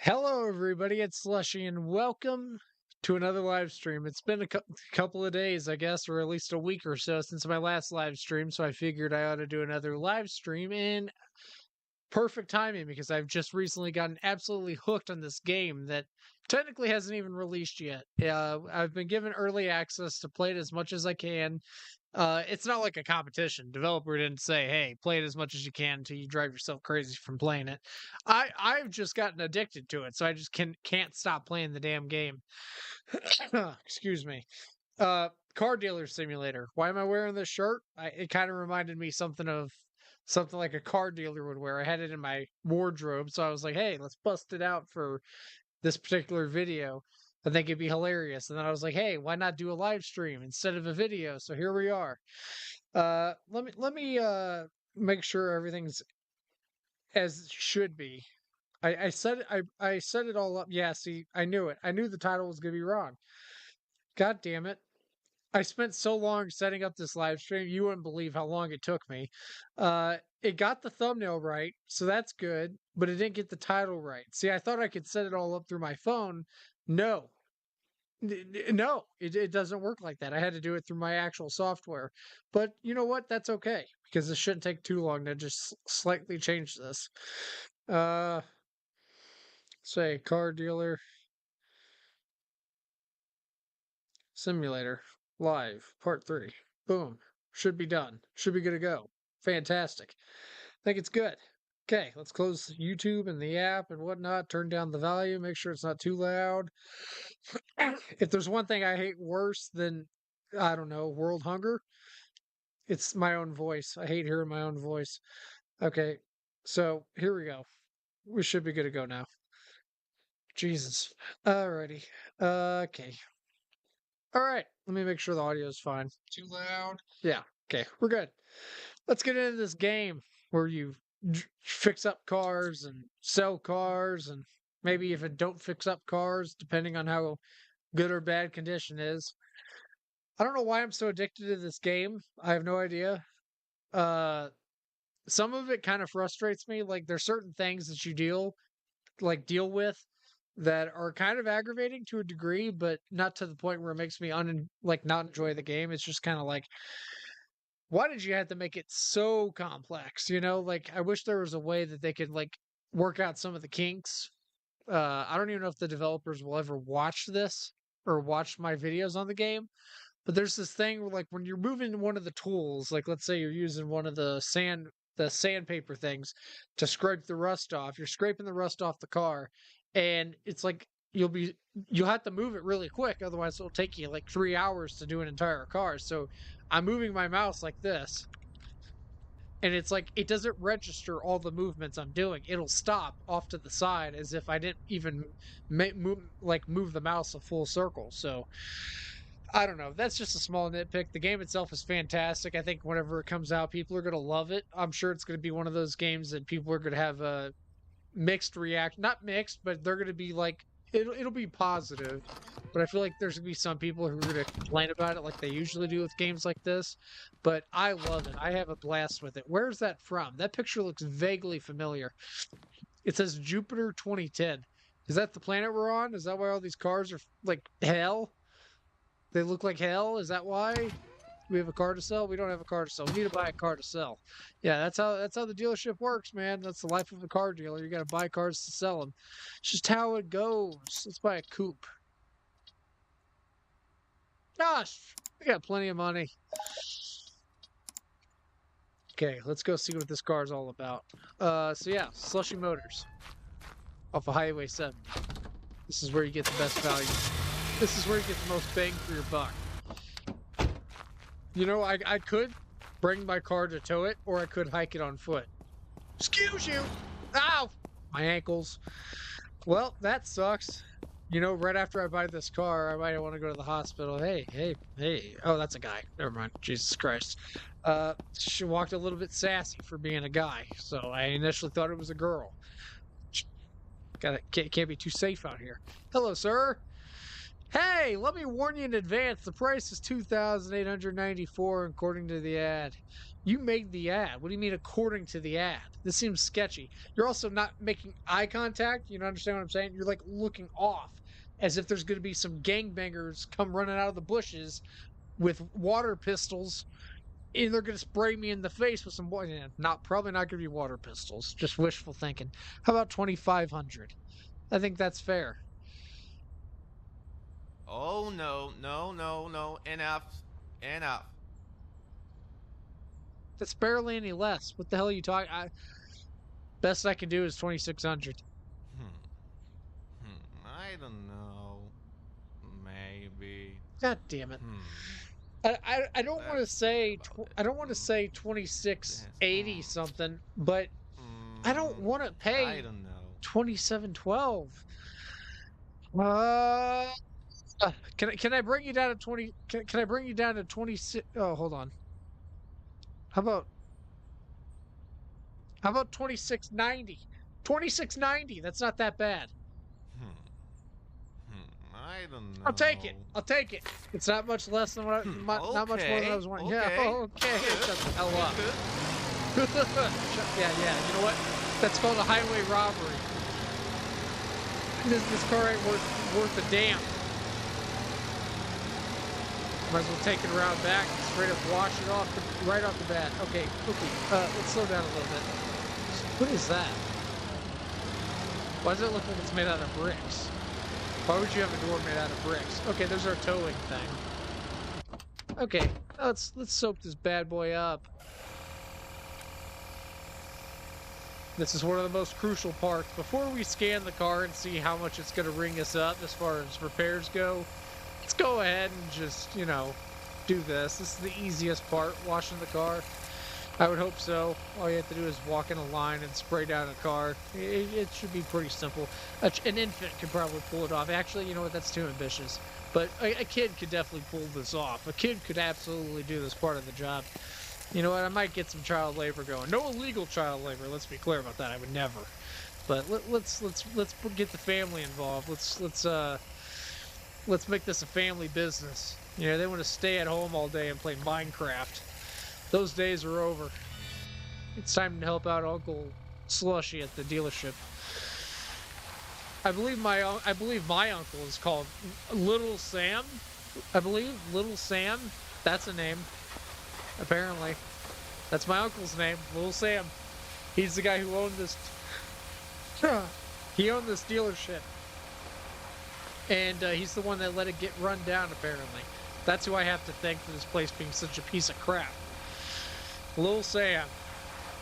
Hello, everybody. It's Slushy, and welcome to another live stream. It's been a couple of days, I guess, or at least a week or so since my last live stream, so I figured I ought to do another live stream in perfect timing because I've just recently gotten absolutely hooked on this game that technically hasn't even released yet. I've been given early access to play it as much as I can. It's not like a competition. Developer didn't say, "Hey, play it as much as you can until you drive yourself crazy from playing it." I've just gotten addicted to it, so I just can't stop playing the damn game. Excuse me. Car dealer simulator. Why am I wearing this shirt? It kind of reminded me something like a car dealer would wear. I had it in my wardrobe, so I was like, "Hey, let's bust it out for this particular video. I think it'd be hilarious." And then I was like, "Hey, why not do a live stream instead of a video?" So here we are. Let me make sure everything's as it should be. I set it all up. Yeah, see, I knew it. I knew the title was gonna be wrong. God damn it. I spent so long setting up this live stream, you wouldn't believe how long it took me. It got the thumbnail right, so that's good, but it didn't get the title right. See, I thought I could set it all up through my phone. No. No, it doesn't work like that. I had to do it through my actual software. But you know what? That's okay because it shouldn't take too long to just slightly change this. Uh, say car dealer simulator live part 3. Boom. Should be done. Should be good to go. Fantastic. Think it's good. Okay, let's close YouTube and the app and whatnot. Turn down the volume. Make sure it's not too loud. If there's one thing I hate worse than, I don't know, world hunger, it's my own voice. I hate hearing my own voice. Okay, so here we go. We should be good to go now. Jesus. Alrighty. Okay. Alright, let me make sure the audio is fine. Too loud? Yeah, okay, we're good. Let's get into this game where you fix up cars and sell cars, and maybe if it don't fix up cars, depending on how good or bad condition is. I don't know why I'm so addicted to this game. I have no idea. Uh, some of it kind of frustrates me. Like there's certain things that you deal with that are kind of aggravating to a degree, but not to the point where it makes me not enjoy the game. It's just kind of like, why did you have to make it so complex? Like I wish there was a way that they could like work out some of the kinks. I don't even know if the developers will ever watch this or watch my videos on the game. But there's this thing where, like, when you're moving one of the tools, like let's say you're using one of the sandpaper things to scrape the rust off. You're scraping the rust off the car, and it's like you'll have to move it really quick, otherwise it'll take you like 3 hours to do an entire car. So I'm moving my mouse like this, and it's like it doesn't register all the movements I'm doing. It'll stop off to the side as if I didn't even move the mouse a full circle. So I don't know. That's just a small nitpick. The game itself is fantastic. I think whenever it comes out, people are going to love it. I'm sure it's going to be one of those games that people are going to have a mixed reaction. Not mixed, but they're going to be like, it'll be positive. But I feel like there's going to be some people who are going to complain about it like they usually do with games like this. But I love it. I have a blast with it. Where's that from? That picture looks vaguely familiar. It says Jupiter 2010. Is that the planet we're on? Is that why all these cars are like hell? They look like hell? Is that why? We have a car to sell? We don't have a car to sell. We need to buy a car to sell. Yeah, that's how the dealership works, man. That's the life of a car dealer. You got to buy cars to sell them. It's just how it goes. Let's buy a coupe. Gosh, we got plenty of money. Okay, let's go see what this car is all about. So yeah, Slushy Motors off of Highway 7. This is where you get the best value. This is where you get the most bang for your buck. I could bring my car to tow it, or I could hike it on foot. Excuse you! Ow! My ankles. Well, that sucks. Right after I buy this car, I might want to go to the hospital. Hey. Oh, that's a guy. Never mind. Jesus Christ. She walked a little bit sassy for being a guy, so I initially thought it was a girl. Can't be too safe out here. Hello, sir. Hey, let me warn you in advance. The price is 2,894 according to the ad. You made the ad. What do you mean according to the ad? This seems sketchy. You're also not making eye contact. You know, understand what I'm saying? You're like looking off as if there's going to be some gangbangers come running out of the bushes with water pistols and they're going to spray me in the face with some not probably not going to be water pistols. Just wishful thinking. How about 2,500? I think that's fair. Oh no, no, no, no. Enough. Enough. That's barely any less. What the hell are you talking? Best I can do is 2,600. Hmm. I don't know. Maybe. God damn it! Hmm. I don't want to Let's think say about it. I don't want to say twenty six This. eighty something, but I don't want to I pay don't know. 2,712. Uh, can I bring you down to 20? Can I bring you down to 26? Oh, hold on. How about 2690? 2690. That's not that bad. Hmm. I don't I'll take it. know. I'll take it. It's not much less than not much more than I Okay. was wanting. Yeah. Okay. Okay. Good. Shut the hell up. Good. Yeah. Yeah. You know what? That's called a highway robbery. This car ain't worth a damn. Might as well take it around back and straight up wash it off right off the bat. Okay. Okay. Let's slow down a little bit. What is that? Why does it look like it's made out of bricks? Why would you have a door made out of bricks? Okay, there's our towing thing. Okay, let's soak this bad boy up. This is one of the most crucial parts. Before we scan the car and see how much it's going to ring us up as far as repairs go, let's go ahead and just, you know, do this. This is the easiest part, washing the car. I would hope so. All you have to do is walk in a line and spray down a car. It should be pretty simple. An infant could probably pull it off. Actually, you know what? That's too ambitious. But a kid could definitely pull this off. A kid could absolutely do this part of the job. You know what? I might get some child labor going. No illegal child labor. Let's be clear about that. I would never. But let's get the family involved. Let's make this a family business. You know, they want to stay at home all day and play Minecraft. Those days are over. It's time to help out Uncle Slushy at the dealership. I believe my uncle is called Little Sam. I believe Little Sam. That's a name. Apparently, that's my uncle's name, Little Sam. He's the guy who owned this. He owned this dealership, and he's the one that let it get run down. Apparently, that's who I have to thank for this place being such a piece of crap. Little Sam,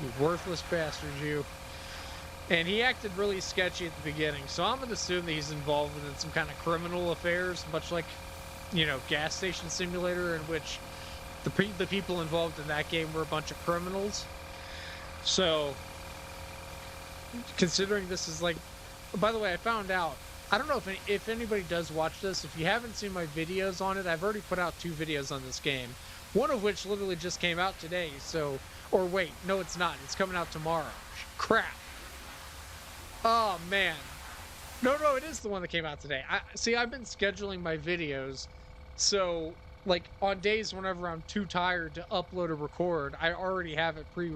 you worthless bastard, you. And he acted really sketchy at the beginning, so I'm going to assume that he's involved in some kind of criminal affairs, much like, you know, Gas Station Simulator, in which the people involved in that game were a bunch of criminals. So, considering this is like, by the way, I found out. I don't know if anybody does watch this. If you haven't seen my videos on it, I've already put out 2 videos on this game. One of which literally just came out today. So, or wait, no, it's not. It's coming out tomorrow. Crap. Oh man. No, it is the one that came out today. I've been scheduling my videos, so like on days whenever I'm too tired to upload or record, I already have it pre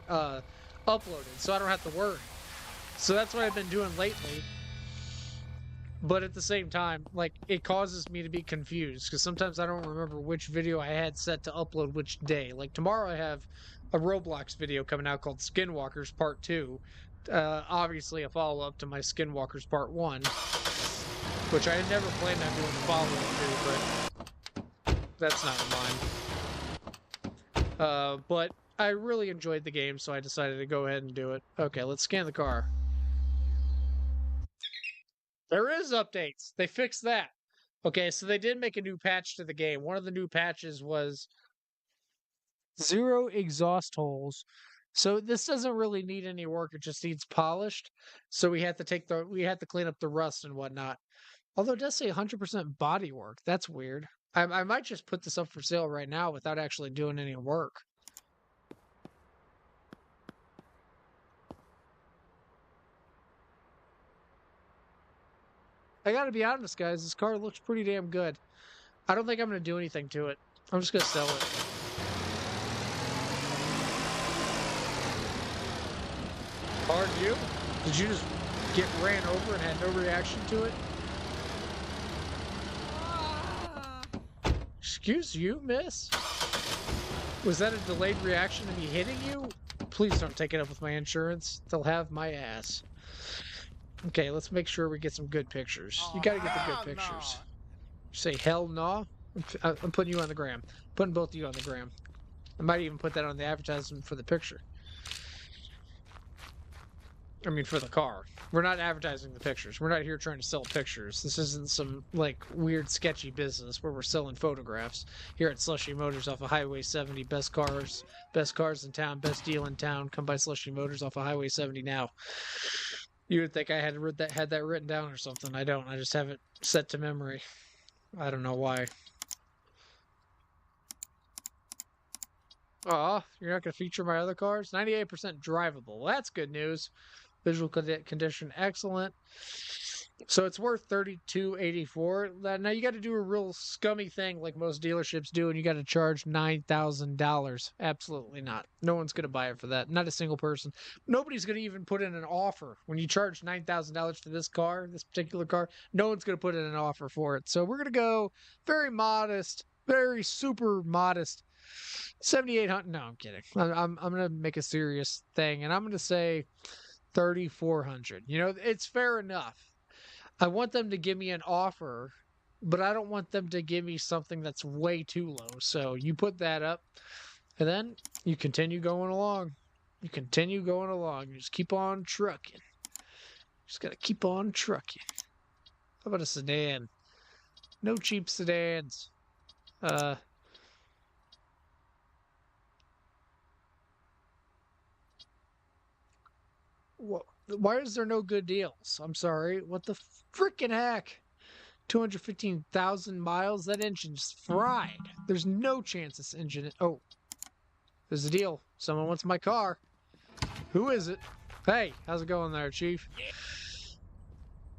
uploaded, so I don't have to worry. So that's what I've been doing lately. But at the same time, like it causes me to be confused because sometimes I don't remember which video I had set to upload which day. Like tomorrow, I have a Roblox video coming out called Skinwalkers Part 2. Obviously, a follow up to my Skinwalkers Part 1, which I had never planned on doing a follow up to, but that's not mine. But I really enjoyed the game, so I decided to go ahead and do it. Okay, let's scan the car. There is updates. They fixed that. Okay, so they did make a new patch to the game. One of the new patches was 0 exhaust holes. So this doesn't really need any work. It just needs polished. So we had to clean up the rust and whatnot. Although it does say 100% body work. That's weird. I might just put this up for sale right now without actually doing any work. I gotta be honest, guys. This car looks pretty damn good. I don't think I'm gonna do anything to it. I'm just gonna sell it. Hard you? Did you just get ran over and had no reaction to it? Excuse you, miss? Was that a delayed reaction to me hitting you? Please don't take it up with my insurance. They'll have my ass. Okay, let's make sure we get some good pictures. You gotta get the good pictures. Say hell no. I'm putting you on the gram. Putting both of you on the gram. I might even put that on the advertisement for the picture. I mean, for the car. We're not advertising the pictures. We're not here trying to sell pictures. This isn't some, like, weird, sketchy business where we're selling photographs. Here at Slushy Motors off of Highway 70. Best cars in town, best deal in town. Come by Slushy Motors off of Highway 70 now. You would think I had that written down or something. I don't. I just have it set to memory. I don't know why. Aw, you're not going to feature my other cars? 98% drivable. Well, that's good news. Visual condition excellent. So it's worth $32.84. Now you got to do a real scummy thing like most dealerships do, and you got to charge $9,000. Absolutely not. No one's going to buy it for that. Not a single person. Nobody's going to even put in an offer. When you charge $9,000 for this car, this particular car, no one's going to put in an offer for it. So we're going to go very modest, very super modest. 7,800. No, I'm kidding. I'm going to make a serious thing, and I'm going to say 3,400. You know, it's fair enough. I want them to give me an offer, but I don't want them to give me something that's way too low. So you put that up, and then you continue going along. You continue going along. You just keep on trucking. Just got to keep on trucking. How about a sedan? No cheap sedans. Why is there no good deals? I'm sorry. What the freaking heck? 215,000 miles? That engine's fried. There's no chance this engine... Oh. There's a deal. Someone wants my car. Who is it? Hey, how's it going there, Chief?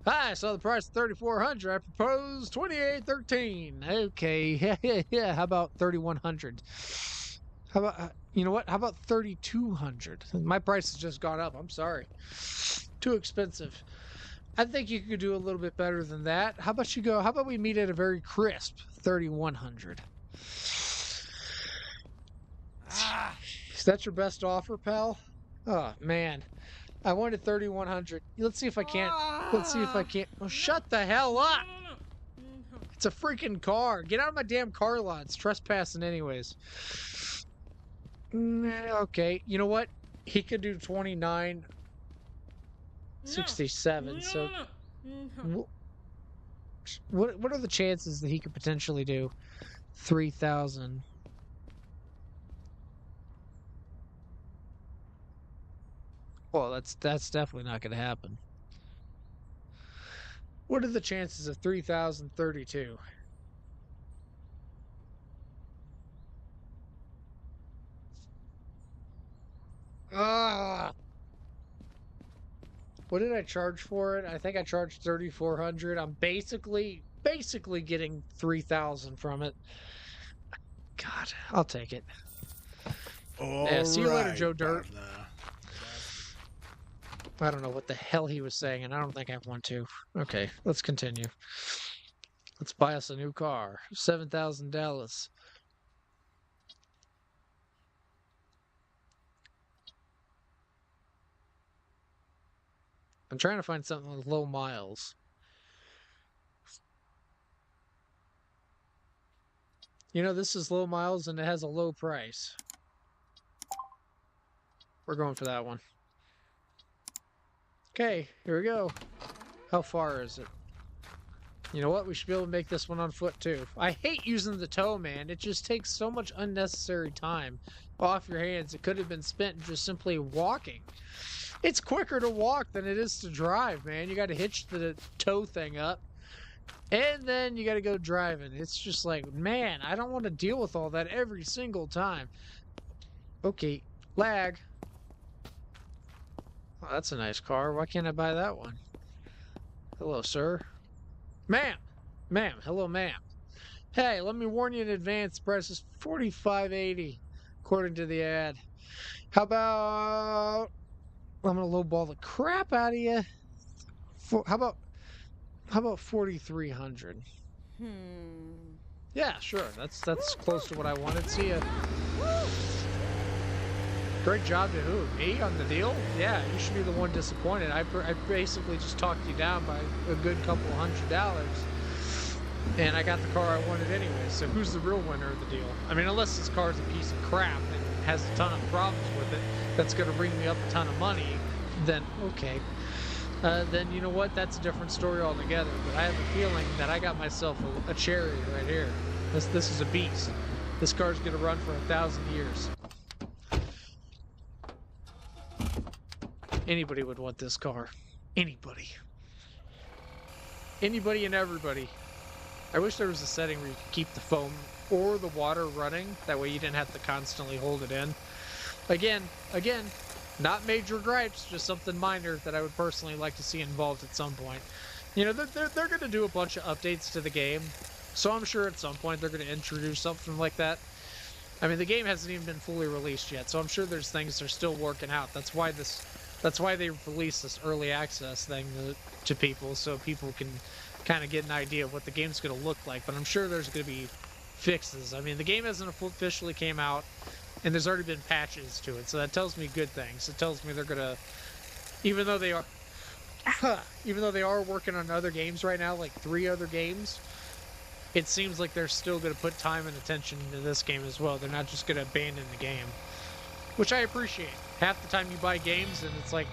Hi, I saw the price of 3,400. I propose 2,813. Okay. Yeah, how about 3,100? How about... you know what? How about 3,200? My price has just gone up. I'm sorry. Too expensive. I think you could do a little bit better than that. How about we meet at a very crisp 3,100? Is that your best offer, pal? Oh, man. I wanted 3,100. Let's see if I can't. Oh, shut the hell up. It's a freaking car. Get out of my damn car lot. It's trespassing anyways. Okay, you know what? He could do 29.67. So, what are the chances that he could potentially do 3,000? Well, that's definitely not going to happen. What are the chances of 3,032? What did I charge for it? I think I charged 3,400. I'm basically getting 3,000 from it. God, I'll take it. Yeah, see you later, Joe Dirt. I don't know what the hell he was saying, and I don't think I want to. Okay, let's continue. Let's buy us a new car. $7,000. I'm trying to find something with low miles. You know, this is low miles and it has a low price. We're going for that one. Okay, here we go. How far is it? You know what? We should be able to make this one on foot too. I hate using the tow, man. It just takes so much unnecessary time off your hands. It could have been spent just simply walking. It's quicker to walk than it is to drive, man. You got to hitch the tow thing up, and then you got to go driving. It's just like, man, I don't want to deal with all that every single time. Okay, lag. Oh, that's a nice car. Why can't I buy that one? Hello, sir. Ma'am. Ma'am. Hello, ma'am. Hey, let me warn you in advance. The price is $45.80, according to the ad. How about I'm gonna lowball the crap out of you. How about 4,300? Hmm. Yeah, sure. That's close to what I wanted. See ya. Great job to who? Me on the deal? Yeah, you should be the one disappointed. I basically just talked you down by a good couple $100, and I got the car I wanted anyway. So who's the real winner of the deal? I mean, unless this car is a piece of crap and has a ton of problems with it, that's going to bring me up a ton of money, then okay. Then you know what? That's a different story altogether. But I have a feeling that I got myself a cherry right here. This is a beast. This car's going to run for 1,000 years. Anybody would want this car. Anybody. Anybody and everybody. I wish there was a setting where you could keep the foam or the water running. That way you didn't have to constantly hold it in. Again, not major gripes, just something minor that I would personally like to see involved at some point. You know, they're going to do a bunch of updates to the game, so I'm sure at some point they're going to introduce something like that. I mean, the game hasn't even been fully released yet, so I'm sure there's things they're still working out. That's why they released this early access thing to people, so people can kind of get an idea of what the game's going to look like. But I'm sure there's going to be fixes. I mean, the game hasn't officially came out, and there's already been patches to it, so that tells me good things. It tells me they're gonna, even though they are working on other games right now, like 3 other games, it seems like they're still gonna put time and attention into this game as well. They're not just gonna abandon the game, which I appreciate. Half the time you buy games and it's like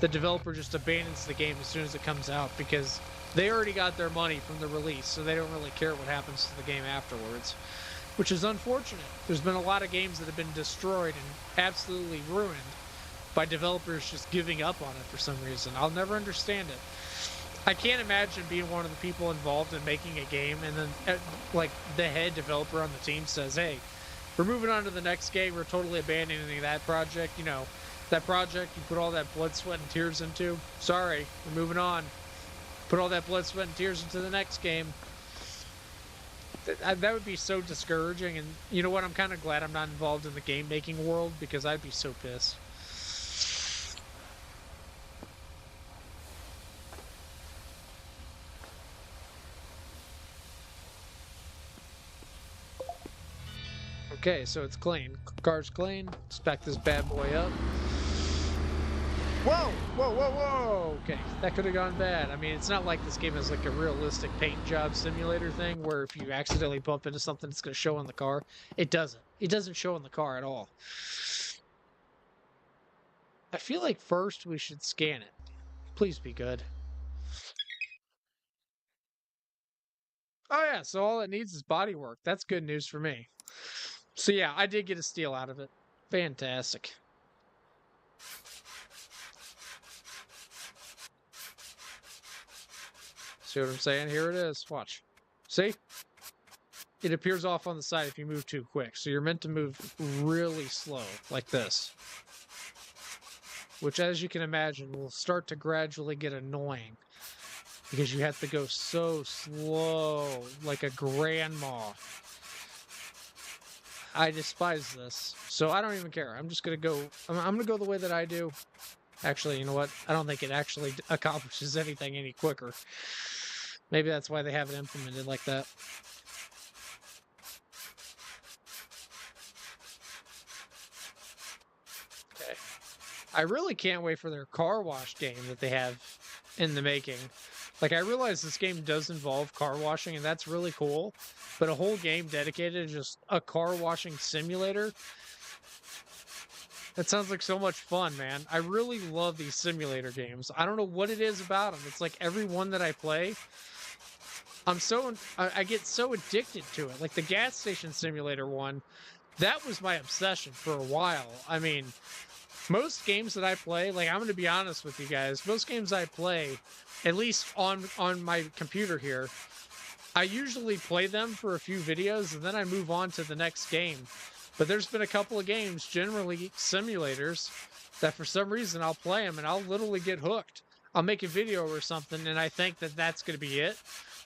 the developer just abandons the game as soon as it comes out because they already got their money from the release, so they don't really care what happens to the game afterwards. Which is unfortunate. There's been a lot of games that have been destroyed and absolutely ruined by developers just giving up on it for some reason. I'll never understand it. I can't imagine being one of the people involved in making a game and then, like, the head developer on the team says, hey, we're moving on to the next game. We're totally abandoning that project. You know, that project you put all that blood, sweat, and tears into. Sorry, we're moving on. Put all that blood, sweat, and tears into the next game. That would be so discouraging, and you know what? I'm kind of glad I'm not involved in the game-making world because I'd be so pissed. Okay, so it's clean. Car's clean. Spec this bad boy up. Whoa! Whoa, whoa, whoa! Okay, that could have gone bad. I mean, it's not like this game is like a realistic paint job simulator thing where if you accidentally bump into something, it's going to show on the car. It doesn't. It doesn't show on the car at all. I feel like first we should scan it. Please be good. Oh yeah, so all it needs is bodywork. That's good news for me. So yeah, I did get a steal out of it. Fantastic. See what I'm saying? Here it is. Watch. See? It appears off on the side if you move too quick. So you're meant to move really slow, like this. Which, as you can imagine, will start to gradually get annoying. Because you have to go so slow, like a grandma. I despise this. So I don't even care. I'm just going to go... I'm going to go the way that I do. Actually, you know what? I don't think it actually accomplishes anything any quicker. Maybe that's why they have it implemented like that. Okay. I really can't wait for their car wash game that they have in the making. Like, I realize this game does involve car washing, and that's really cool. But a whole game dedicated to just a car washing simulator? That sounds like so much fun, man. I really love these simulator games. I don't know what it is about them. It's like every one that I play... I get so addicted to it. Like the gas station simulator one, that was my obsession for a while. I mean, most games that I play, like I'm going to be honest with you guys, most games I play, at least on my computer here, I usually play them for a few videos and then I move on to the next game. But there's been a couple of games, generally simulators, that for some reason I'll play them and I'll literally get hooked. I'll make a video or something and I think that that's going to be it.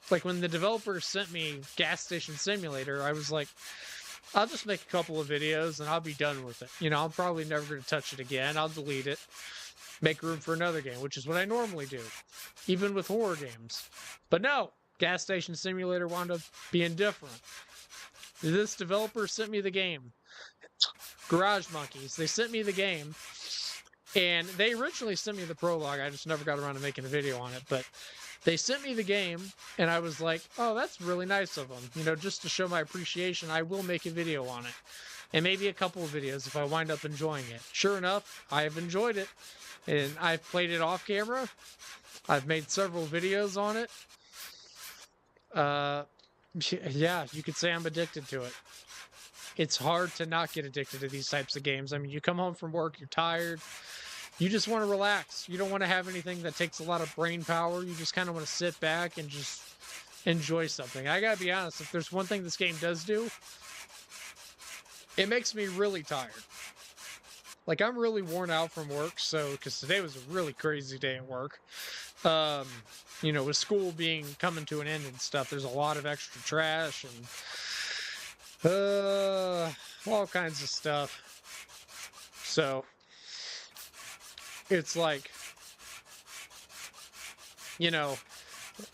Like when the developers sent me Gas Station Simulator, I was like, I'll just make a couple of videos and I'll be done with it. You know, I'm probably never going to touch it again. I'll delete it, make room for another game, which is what I normally do, even with horror games. But no, Gas Station Simulator wound up being different. This developer sent me the game. Garage Monkeys. They sent me the game, and they originally sent me the prologue. I just never got around to making a video on it, but they sent me the game, and I was like, oh, that's really nice of them. You know, just to show my appreciation, I will make a video on it. And maybe a couple of videos if I wind up enjoying it. Sure enough, I have enjoyed it. And I've played it off camera. I've made several videos on it. Yeah, you could say I'm addicted to it. It's hard to not get addicted to these types of games. I mean, you come home from work, you're tired. You just want to relax. You don't want to have anything that takes a lot of brain power. You just kind of want to sit back and just enjoy something. I gotta be honest, if there's one thing this game does do, it makes me really tired. Like, I'm really worn out from work, so, because today was a really crazy day at work. You know, with school coming to an end and stuff, there's a lot of extra trash and all kinds of stuff. So it's like, you know,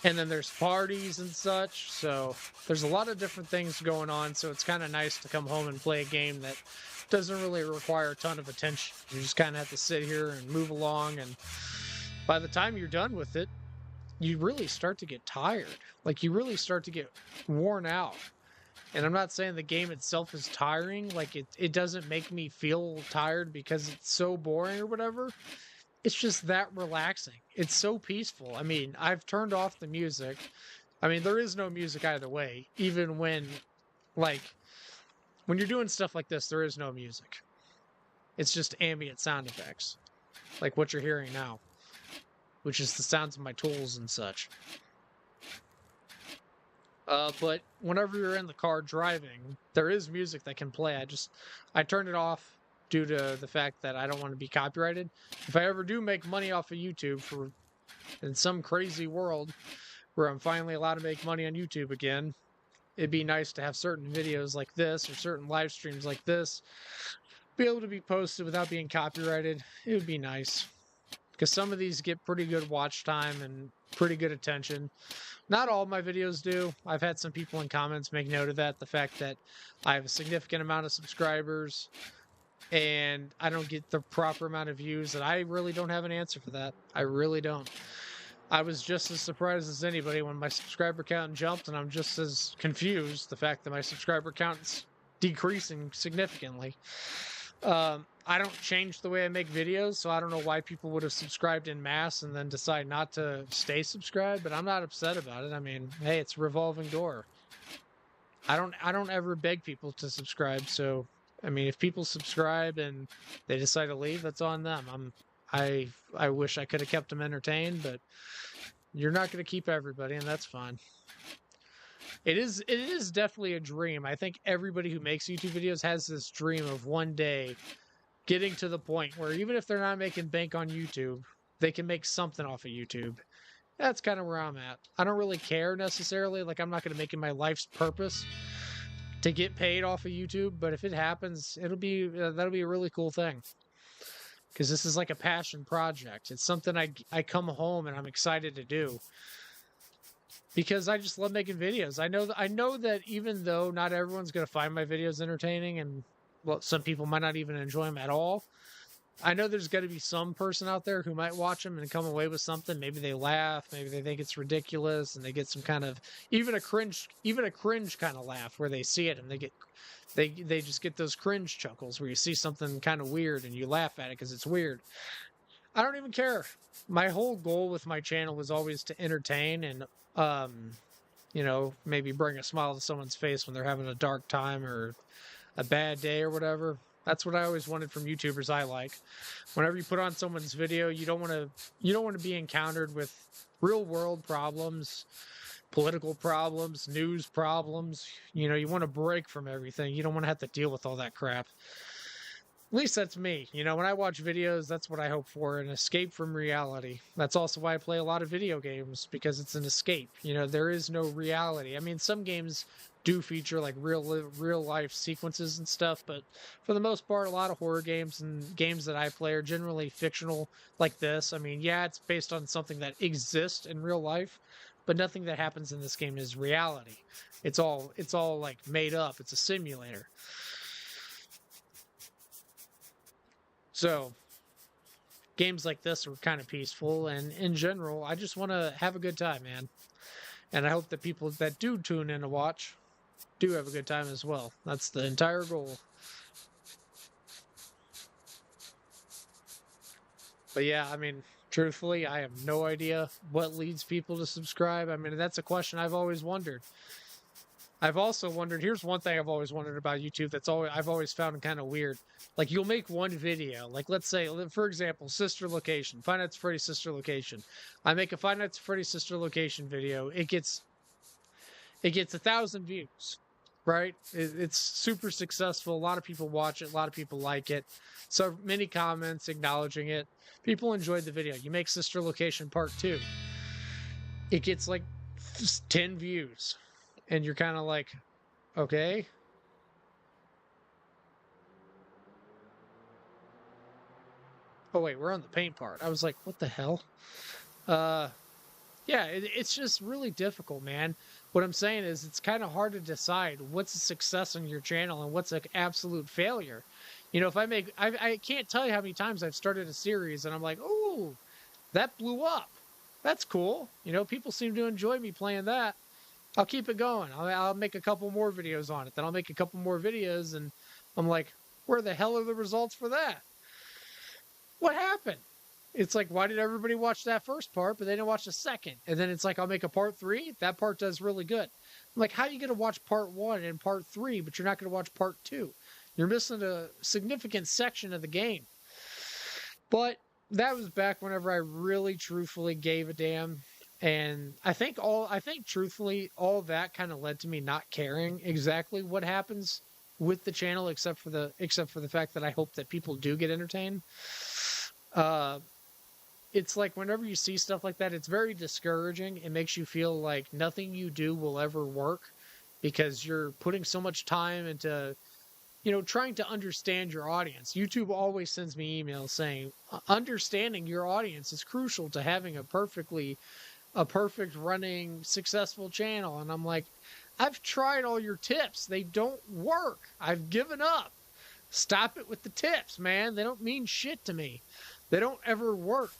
and then there's parties and such. So there's a lot of different things going on. So it's kind of nice to come home and play a game that doesn't really require a ton of attention. You just kind of have to sit here and move along. And by the time you're done with it, you really start to get tired. Like, you really start to get worn out. And I'm not saying the game itself is tiring. Like, it doesn't make me feel tired because it's so boring or whatever. It's just that relaxing. It's so peaceful. I mean, I've turned off the music. I mean, there is no music either way. Even when, like, when you're doing stuff like this, there is no music. It's just ambient sound effects. Like what you're hearing now. Which is the sounds of my tools and such. But whenever you're in the car driving, there is music that can play. I turned it off due to the fact that I don't want to be copyrighted. If I ever do make money off of YouTube in some crazy world where I'm finally allowed to make money on YouTube again, it'd be nice to have certain videos like this or certain live streams like this be able to be posted without being copyrighted. It would be nice. Because some of these get pretty good watch time and pretty good attention. Not all of my videos do. I've had some people in comments make note of that. The fact that I have a significant amount of subscribers and I don't get the proper amount of views, and I really don't have an answer for that. I really don't. I was just as surprised as anybody when my subscriber count jumped, and I'm just as confused the fact that my subscriber count's decreasing significantly. I don't change the way I make videos, so I don't know why people would have subscribed en masse and then decide not to stay subscribed, but I'm not upset about it. I mean, hey, it's a revolving door. I don't ever beg people to subscribe, so I mean, if people subscribe and they decide to leave, that's on them. I wish I could have kept them entertained, but you're not going to keep everybody, and that's fine. It is definitely a dream. I think everybody who makes YouTube videos has this dream of one day getting to the point where even if they're not making bank on YouTube, they can make something off of YouTube. That's kind of where I'm at. I don't really care necessarily. Like, I'm not going to make it my life's purpose to get paid off of YouTube, but if it happens, that'll be a really cool thing. Because this is like a passion project. It's something I come home and I'm excited to do. Because I just love making videos. I know that even though not everyone's going to find my videos entertaining, and well, some people might not even enjoy them at all, I know there's got to be some person out there who might watch them and come away with something. Maybe they laugh, maybe they think it's ridiculous, and they get some kind of even a cringe kind of laugh where they see it and they just get those cringe chuckles where you see something kind of weird and you laugh at it because it's weird. I don't even care. My whole goal with my channel was always to entertain and you know, maybe bring a smile to someone's face when they're having a dark time or a bad day or whatever. That's what I always wanted from YouTubers I like. Whenever you put on someone's video, you don't want to be encountered with real world problems, political problems, news problems. You know, you want to break from everything. You don't want to have to deal with all that crap. At least that's me. You know, when I watch videos, that's what I hope for, an escape from reality. That's also why I play a lot of video games, because it's an escape. You know, there is no reality. I mean, some games do feature like real life sequences and stuff, but for the most part, a lot of horror games and games that I play are generally fictional like this. I mean, yeah, it's based on something that exists in real life, but nothing that happens in this game is reality. It's all like made up. It's a simulator. So, games like this are kind of peaceful, and in general, I just want to have a good time, man. And I hope that people that do tune in to watch do have a good time as well. That's the entire goal. But yeah, I mean, truthfully, I have no idea what leads people to subscribe. I mean, that's a question I've always wondered. I've also wondered, here's one thing I've always wondered about YouTube that's always I've always found kind of weird. Like you'll make one video, like let's say, for example, Sister Location, Five Nights at Freddy's Sister Location. I make a Five Nights at Freddy's Sister Location video. It gets 1,000 views, right? It's super successful. A lot of people watch it. A lot of people like it. So many comments acknowledging it. People enjoyed the video. You make Sister Location Part 2. It gets like 10 views. And you're kind of like, okay. Oh, wait, we're on the paint part. I was like, what the hell? Yeah, it's just really difficult, man. What I'm saying is it's kind of hard to decide what's a success on your channel and what's an absolute failure. You know, if I can't tell you how many times I've started a series and I'm like, oh, that blew up. That's cool. You know, people seem to enjoy me playing that. I'll keep it going. I'll make a couple more videos on it. Then I'll make a couple more videos, and I'm like, where the hell are the results for that? What happened? It's like, why did everybody watch that first part, but they didn't watch the second? And then it's like, I'll make a part 3. That part does really good. I'm like, how are you going to watch part 1 and part 3, but you're not going to watch part 2? You're missing a significant section of the game. But that was back whenever I really truthfully gave a damn. And I think truthfully, all that kind of led to me not caring exactly what happens with the channel, except for the fact that I hope that people do get entertained. It's like whenever you see stuff like that, it's very discouraging. It makes you feel like nothing you do will ever work because you're putting so much time into, you know, trying to understand your audience. YouTube always sends me emails saying understanding your audience is crucial to having a perfect running successful channel. And I'm like, I've tried all your tips. They don't work. I've given up. Stop it with the tips, man. They don't mean shit to me. They don't ever work.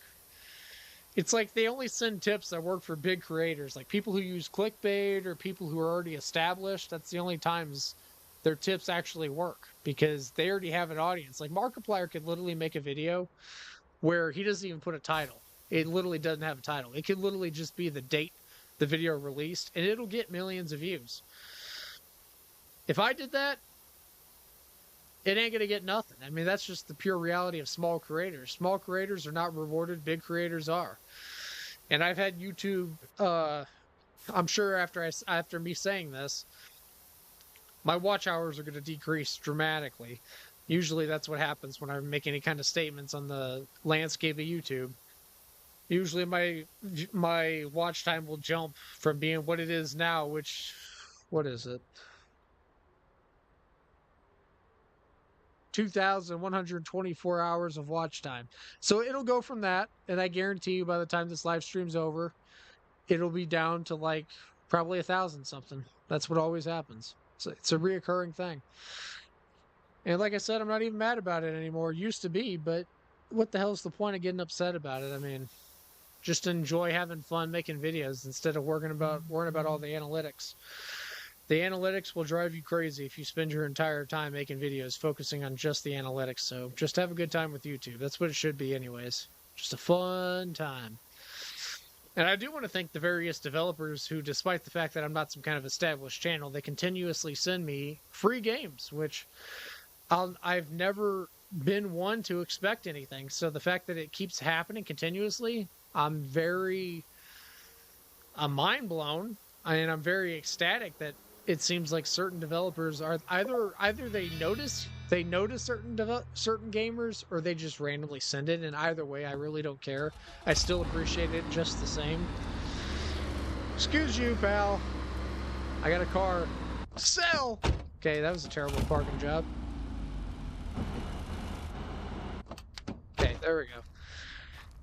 It's like they only send tips that work for big creators, like people who use clickbait or people who are already established. That's the only times their tips actually work because they already have an audience. Like Markiplier could literally make a video where he doesn't even put a title. It literally doesn't have a title. It could literally just be the date the video released, and it'll get millions of views. If I did that, it ain't going to get nothing. I mean, that's just the pure reality of small creators. Small creators are not rewarded. Big creators are. And I've had YouTube, I'm sure after me saying this, my watch hours are going to decrease dramatically. Usually that's what happens when I make any kind of statements on the landscape of YouTube. Usually my watch time will jump from being what it is now, which, what is it? 2,124 hours of watch time. So it'll go from that, and I guarantee you by the time this live stream's over, it'll be down to like probably 1,000 something. That's what always happens. So it's a reoccurring thing. And like I said, I'm not even mad about it anymore. It used to be, but what the hell is the point of getting upset about it? I mean, just enjoy having fun making videos instead of worrying about all the analytics. The analytics will drive you crazy if you spend your entire time making videos focusing on just the analytics. So just have a good time with YouTube. That's what it should be anyways. Just a fun time. And I do want to thank the various developers who, despite the fact that I'm not some kind of established channel, they continuously send me free games, which I've never been one to expect anything. So the fact that it keeps happening continuously, I'm mind blown. I'm very ecstatic that it seems like certain developers are either they notice they notice certain gamers, or they just randomly send it. And either way, I really don't care. I still appreciate it just the same. Excuse you, pal. I got a car. Sell! Okay, that was a terrible parking job. Okay, there we go.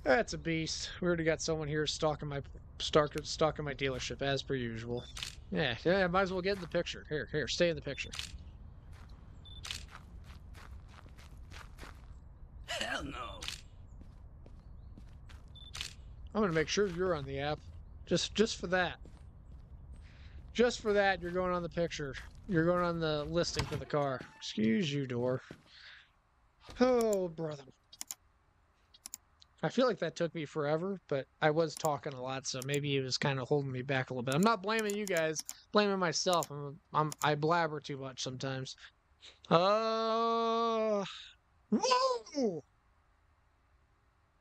That's a beast. We already got someone here stalking my dealership as per usual. Yeah, might as well get in the picture. Here, stay in the picture. Hell no. I'm gonna make sure you're on the app. Just for that. Just for that, you're going on the picture. You're going on the listing for the car. Excuse you, door. Oh, brother. I feel like that took me forever, but I was talking a lot, so maybe it was kind of holding me back a little bit. I'm not blaming you guys, blaming myself. I blabber too much sometimes. Whoa!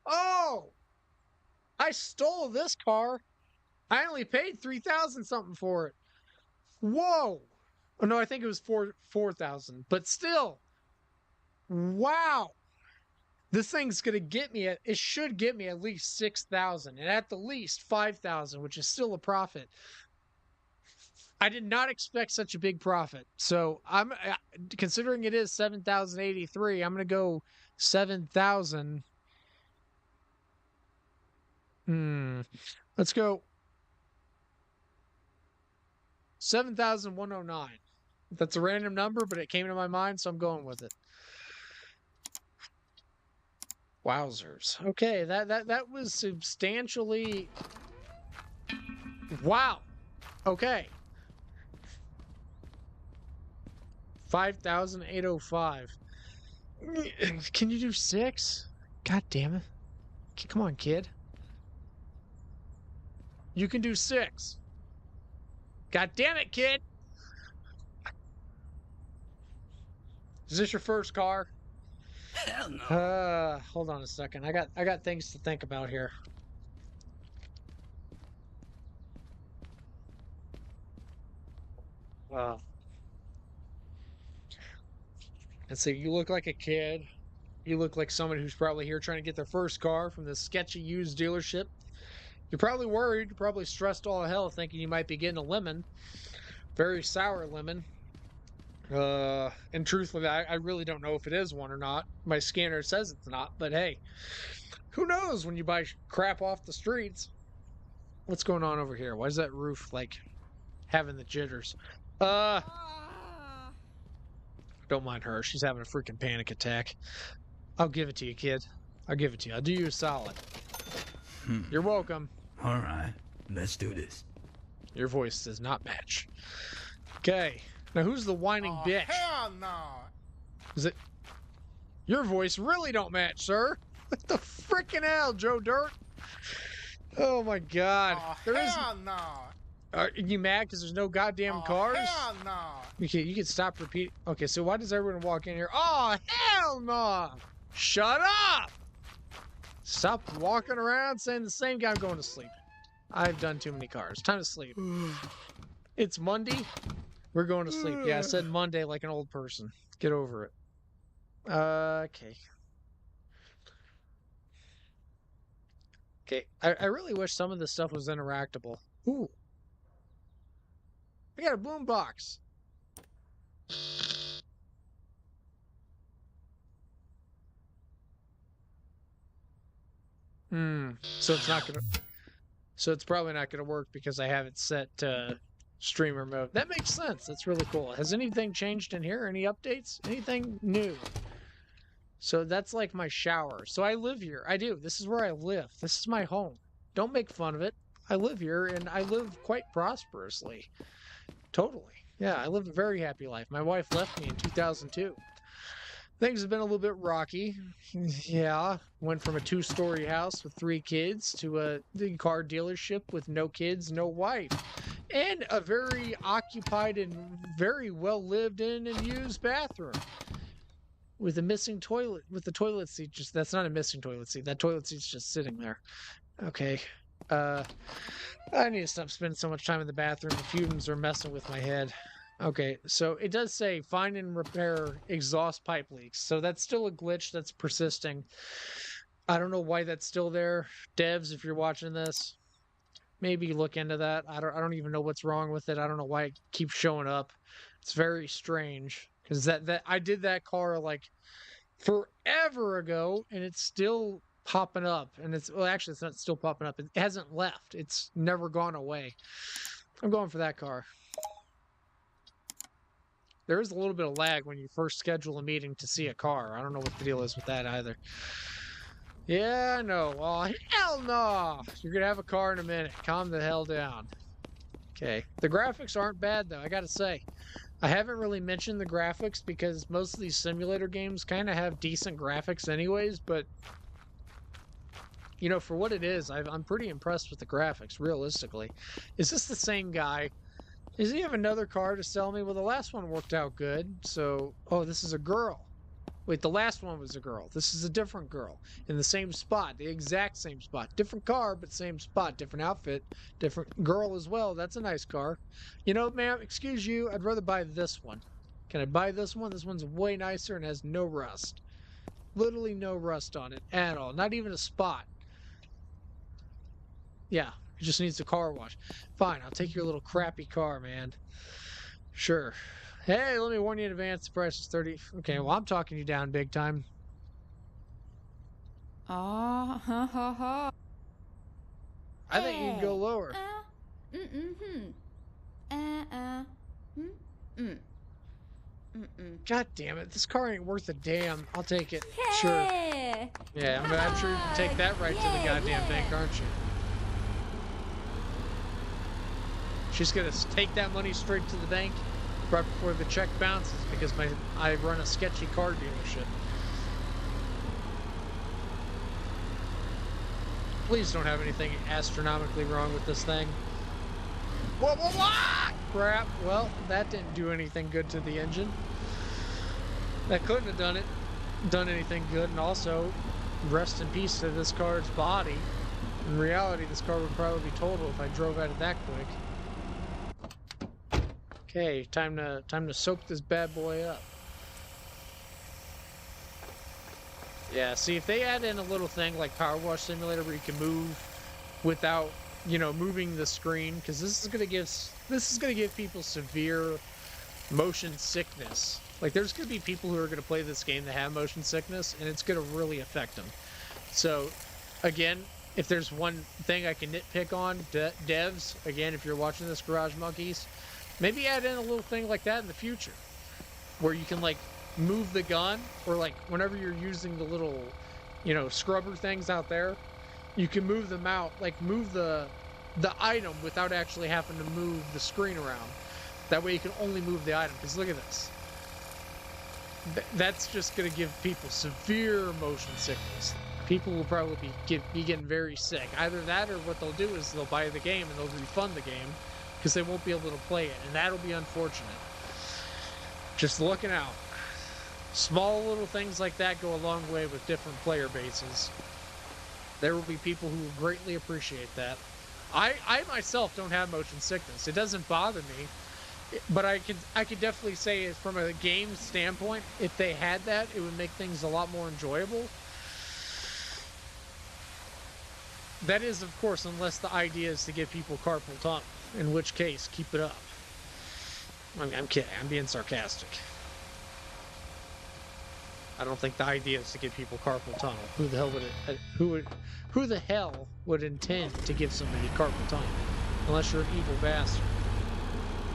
Oh! I stole this car. I only paid 3,000 something for it. Whoa! Oh, no, I think it was 4,000, but still. Wow! This thing's gonna get me it should get me at least 6,000, and at the least 5,000, which is still a profit. I did not expect such a big profit, so I'm considering it is 7,083. I'm gonna go 7,000. Let's go 7,109. That's a random number, but it came to my mind, so I'm going with it. Wowzers. Okay, that was substantially... Wow. Okay. 5,805. Can you do 6? God damn it. Come on, kid. You can do 6. God damn it, kid. Is this your first car? Hell no. Hold on a second. I got things to think about here. Wow. And so you look like a kid. You look like someone who's probably here trying to get their first car from this sketchy used dealership. You're probably worried. You're probably stressed all hell thinking you might be getting a lemon. Very sour lemon. And truthfully, I really don't know if it is one or not. My scanner says it's not, but hey, who knows when you buy crap off the streets? What's going on over here? Why is that roof like having the jitters? Don't mind her. She's having a freaking panic attack. I'll give it to you, kid. I'll give it to you. I'll do you a solid. You're welcome. All right, let's do this. Your voice does not match. Okay. Now, who's the whining bitch? Hell no. Is it... Your voice really don't match, sir. What the frickin' hell, Joe Dirt? Oh, my God. Hell no. Are you mad because there's no goddamn cars? Hell no. You can stop repeating. Okay, so why does everyone walk in here? Oh, hell no. Shut up. Stop walking around saying the same guy. I'm going to sleep. I've done too many cars. Time to sleep. It's Monday. We're going to sleep. Yeah, I said Monday like an old person. Get over it. Okay. Okay, I really wish some of this stuff was interactable. Ooh. I got a boom box. So it's not gonna... So it's probably not gonna work because I have it set to streamer mode. That makes sense. That's really cool. Has anything changed in here? Any updates? Anything new? So that's like my shower. So I live here. I do. This is where I live. This is my home. Don't make fun of it. I live here and I live quite prosperously. Totally. Yeah, I live a very happy life. My wife left me in 2002. Things have been a little bit rocky. Yeah, went from a 2-story house with 3 kids to a car dealership with no kids, no wife. And a very occupied and very well lived in and used bathroom. With a missing toilet, with the toilet seat just, that's not a missing toilet seat. That toilet seat's just sitting there. Okay. I need to stop spending so much time in the bathroom. The fumes are messing with my head. Okay, so it does say find and repair exhaust pipe leaks. So that's still a glitch that's persisting. I don't know why that's still there. Devs, if you're watching this, maybe look into that. I don't even know what's wrong with it. I don't know why it keeps showing up. It's very strange because that I did that car like forever ago and it's still popping up, and actually it's not still popping up. It hasn't left. It's never gone away. I'm going for that car. There is a little bit of lag when you first schedule a meeting to see a car. I don't know what the deal is with that either. Yeah, I know. Oh, hell no! You're gonna have a car in a minute. Calm the hell down. Okay. The graphics aren't bad, though, I gotta say. I haven't really mentioned the graphics because most of these simulator games kind of have decent graphics anyways, but you know, for what it is, I'm pretty impressed with the graphics, realistically. Is this the same guy? Does he have another car to sell me? Well, the last one worked out good, so... Oh, this is a girl. Wait, the last one was a girl. This is a different girl. In the same spot, the exact same spot. Different car, but same spot. Different outfit, different girl as well. That's a nice car. You know, ma'am, excuse you, I'd rather buy this one. Can I buy this one? This one's way nicer and has no rust. Literally no rust on it at all. Not even a spot. Yeah, it just needs a car wash. Fine, I'll take your little crappy car, man. Sure. Hey, let me warn you in advance, the price is 30. Okay, well, I'm talking you down big time. Ah, ha, ha, ha. I think you can go lower. God damn it, this car ain't worth a damn. I'll take it. Sure. Yeah, I'm sure you can take that right to the goddamn bank, aren't you? She's gonna take that money straight to the bank right before the check bounces because I run a sketchy car dealership. Please don't have anything astronomically wrong with this thing. Whoa! Crap. Well, that didn't do anything good to the engine. That couldn't have done anything good, and also rest in peace to this car's body. In reality, this car would probably be total if I drove at it that quick. Okay, time to soak this bad boy up. Yeah, see, if they add in a little thing like Power Wash Simulator where you can move without, you know, moving the screen, because this is gonna give people severe motion sickness. Like, there's gonna be people who are gonna play this game that have motion sickness, and it's gonna really affect them. So, again, if there's one thing I can nitpick on, devs, again, if you're watching this, Garage Monkeys, maybe add in a little thing like that in the future, where you can, like, move the gun, or, like, whenever you're using the little, you know, scrubber things out there, you can move them out, like, move the item without actually having to move the screen around. That way you can only move the item, because look at this. That's just going to give people severe motion sickness. People will probably be getting very sick. Either that, or what they'll do is they'll buy the game and they'll refund the game because they won't be able to play it, and that'll be unfortunate. Just looking out. Small little things like that go a long way with different player bases. There will be people who will greatly appreciate that. I myself don't have motion sickness. It doesn't bother me, but I could definitely say from a game standpoint, if they had that, it would make things a lot more enjoyable. That is, of course, unless the idea is to give people carpal tunnel, in which case, keep it up. I'm kidding. I'm being sarcastic. I don't think the idea is to give people carpal tunnel. Who the hell would intend to give somebody carpal tunnel? Unless you're an evil bastard.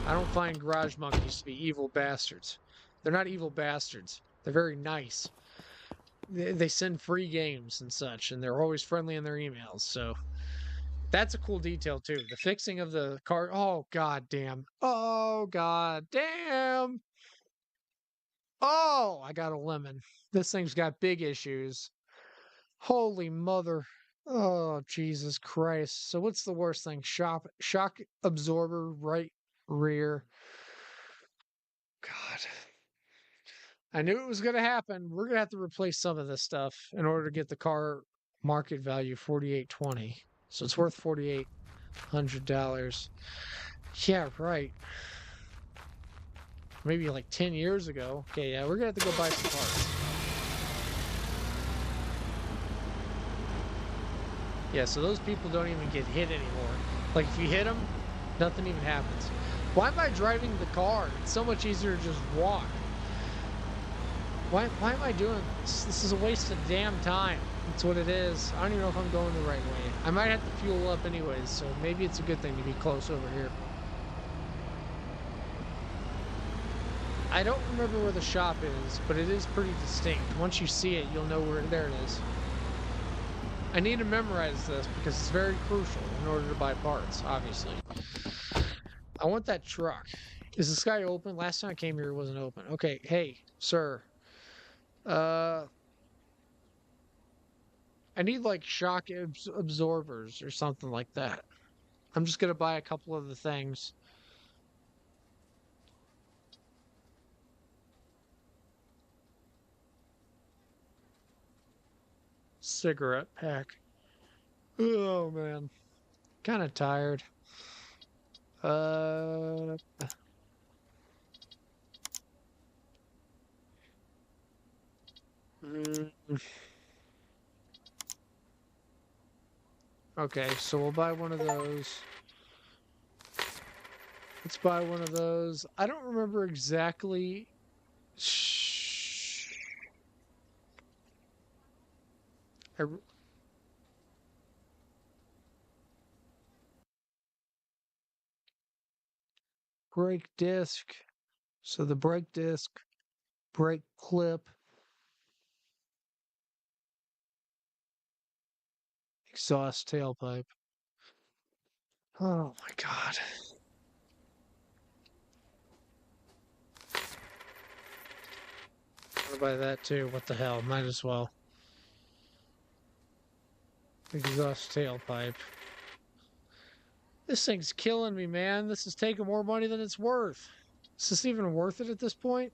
I don't find Garage Monkeys to be evil bastards. They're not evil bastards. They're very nice. They send free games and such, and they're always friendly in their emails, so that's a cool detail too. The fixing of the car. Oh god damn. Oh god damn. Oh, I got a lemon. This thing's got big issues. Holy mother. Oh, Jesus Christ. So what's the worst thing? Shock absorber, right rear. God. I knew it was going to happen. We're going to have to replace some of this stuff in order to get the car market value $4,820. So it's worth $4,800. Yeah, right. maybe like 10 years ago. Okay, yeah, we're gonna have to go buy some parts. Yeah, so those people don't even get hit anymore. Like, if you hit them, nothing even happens. Why am I driving the car? It's so much easier to just walk. Why am I doing this? This is a waste of damn time. That's what it is. I don't even know if I'm going the right way. I might have to fuel up anyways, so maybe it's a good thing to be close over here. I don't remember where the shop is, but it is pretty distinct. Once you see it, you'll know where. There it is. I need to memorize this because it's very crucial in order to buy parts, obviously. I want that truck. Is this guy open? Last time I came here, it wasn't open. Okay, hey, sir. I need like shock absorbers or something like that. I'm just gonna buy a couple of the things. Cigarette pack. Oh man, kind of tired. Okay, so we'll buy one of those. Let's buy one of those. I don't remember exactly. Brake disc. So the brake disc, brake clip, exhaust tailpipe. Oh my God. I'll buy that too. What the hell? Might as well. Exhaust tailpipe. This thing's killing me, man. This is taking more money than it's worth. Is this even worth it at this point?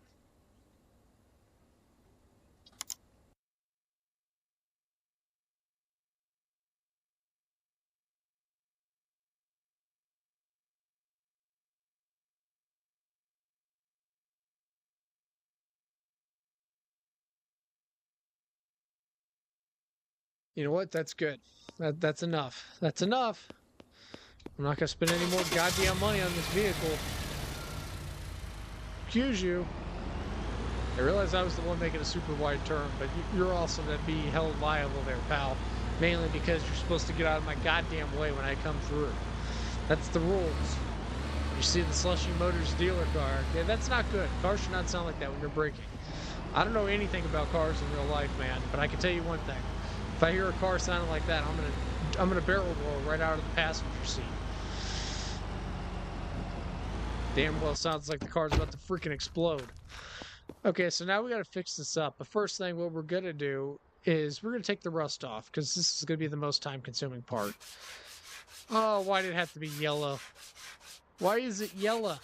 You know what? That's good. That's enough. That's enough. I'm not going to spend any more goddamn money on this vehicle. Excuse you. I realized I was the one making a super wide turn, but you're also going to be held liable there, pal. Mainly because you're supposed to get out of my goddamn way when I come through. That's the rules. You see the Slushy Motors dealer car. Yeah, that's not good. Cars should not sound like that when you're braking. I don't know anything about cars in real life, man, but I can tell you one thing. If I hear a car sounding like that, I'm gonna barrel roll right out of the passenger seat. Damn well sounds like the car's about to freaking explode. Okay, so now we gotta fix this up. The first thing what we're gonna do is we're gonna take the rust off because this is gonna be the most time-consuming part. Oh, why did it have to be yellow? Why is it yellow?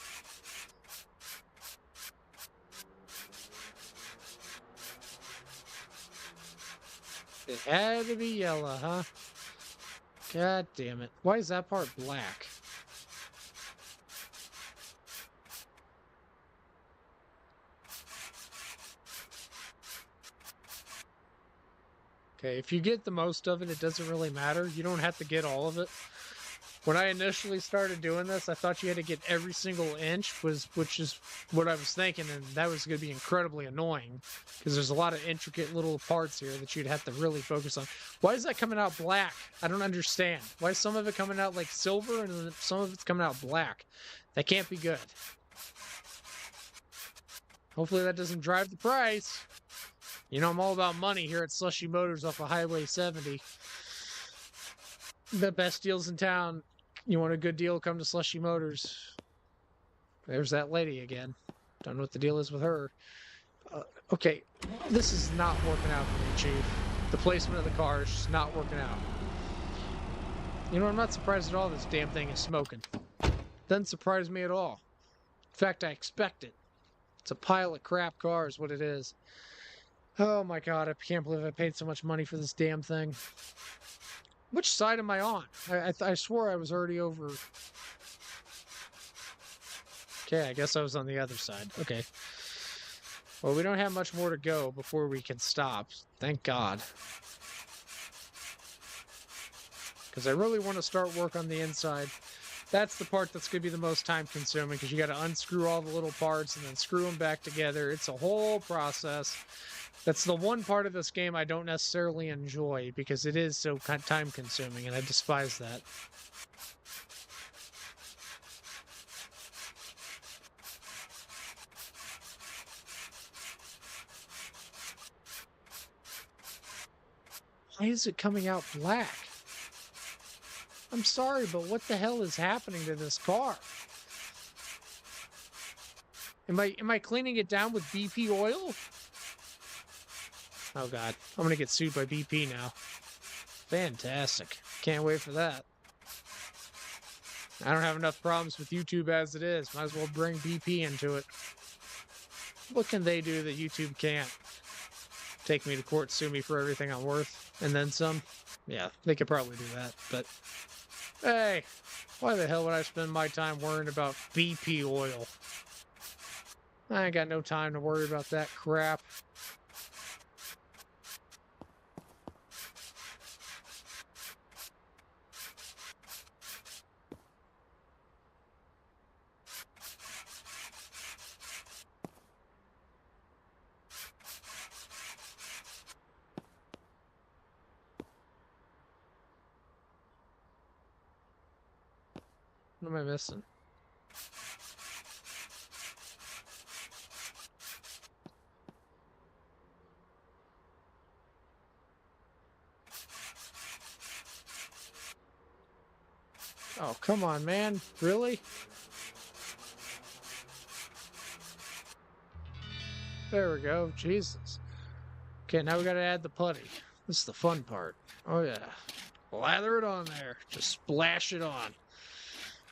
It had to be yellow, huh? God damn it. Why is that part black? Okay, if you get the most of it, it doesn't really matter. You don't have to get all of it. When I initially started doing this, I thought you had to get every single inch, which is what I was thinking, and that was going to be incredibly annoying because there's a lot of intricate little parts here that you'd have to really focus on. Why is that coming out black? I don't understand. Why is some of it coming out like silver and some of it's coming out black? That can't be good. Hopefully that doesn't drive the price. You know, I'm all about money here at Slushy Motors off of Highway 70. The best deals in town. You want a good deal, come to Slushy Motors. There's that lady again. Don't know what the deal is with her. Okay, this is not working out for me, Chief. The placement of the car is just not working out. You know, I'm not surprised at all this damn thing is smoking. Doesn't surprise me at all. In fact, I expect it. It's a pile of crap car is what it is. Oh my God, I can't believe I paid so much money for this damn thing. Which side am I on? I swore I was already over. Okay, I guess I was on the other side. Okay. Well, we don't have much more to go before we can stop. Thank God. Because I really want to start work on the inside. That's the part that's going to be the most time consuming because you got to unscrew all the little parts and then screw them back together. It's a whole process. That's the one part of this game I don't necessarily enjoy because it is so time consuming and I despise that. Why is it coming out black? I'm sorry, but what the hell is happening to this car? Am I cleaning it down with BP oil? Oh god, I'm gonna get sued by BP now. Fantastic. Can't wait for that. I don't have enough problems with YouTube as it is. Might as well bring BP into it. What can they do that YouTube can't? Take me to court, sue me for everything I'm worth, and then some? Yeah, they could probably do that, but... Hey, why the hell would I spend my time worrying about BP oil? I ain't got no time to worry about that crap. What am I missing? Oh, come on, man. Really? There we go. Jesus. Okay, now we gotta add the putty. This is the fun part. Oh, yeah. Lather it on there. Just splash it on.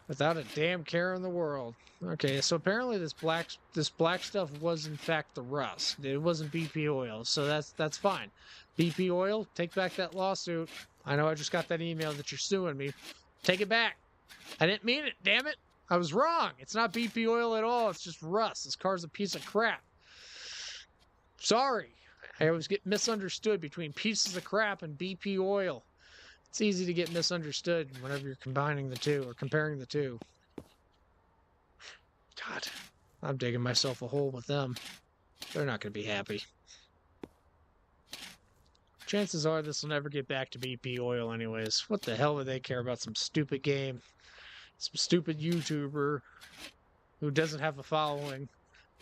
Without a damn care in the world. Okay, so apparently this black stuff was in fact the rust. It wasn't BP oil, so that's fine. BP oil, take back that lawsuit. I know I just got that email that you're suing me. Take it back. I didn't mean it, damn it. I was wrong. It's not BP oil at all. It's just rust. This car's a piece of crap. Sorry. I always get misunderstood between pieces of crap and BP oil. It's easy to get misunderstood whenever you're combining the two or comparing the two. God, I'm digging myself a hole with them. They're not going to be happy. Chances are this will never get back to BP oil anyways. What the hell would they care about some stupid game? Some stupid YouTuber who doesn't have a following.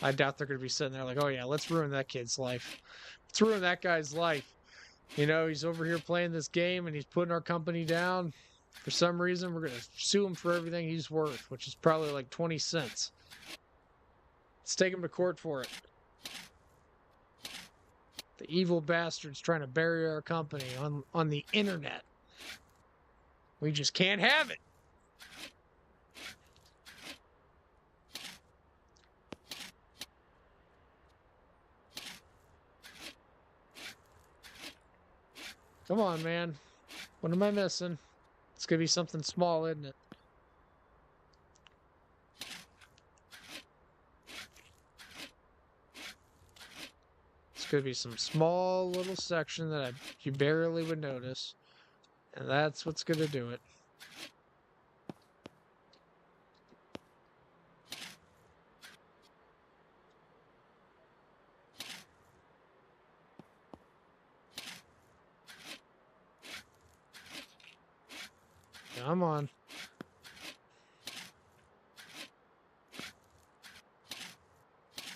I doubt they're going to be sitting there like, oh yeah, let's ruin that kid's life. Let's ruin that guy's life. You know, he's over here playing this game and he's putting our company down. For some reason, we're going to sue him for everything he's worth, which is probably like 20 cents. Let's take him to court for it. The evil bastard's trying to bury our company on the internet. We just can't have it. Come on, man. What am I missing? It's going to be something small, isn't it? It's going to be some small little section that you barely would notice. And that's what's going to do it. Come on.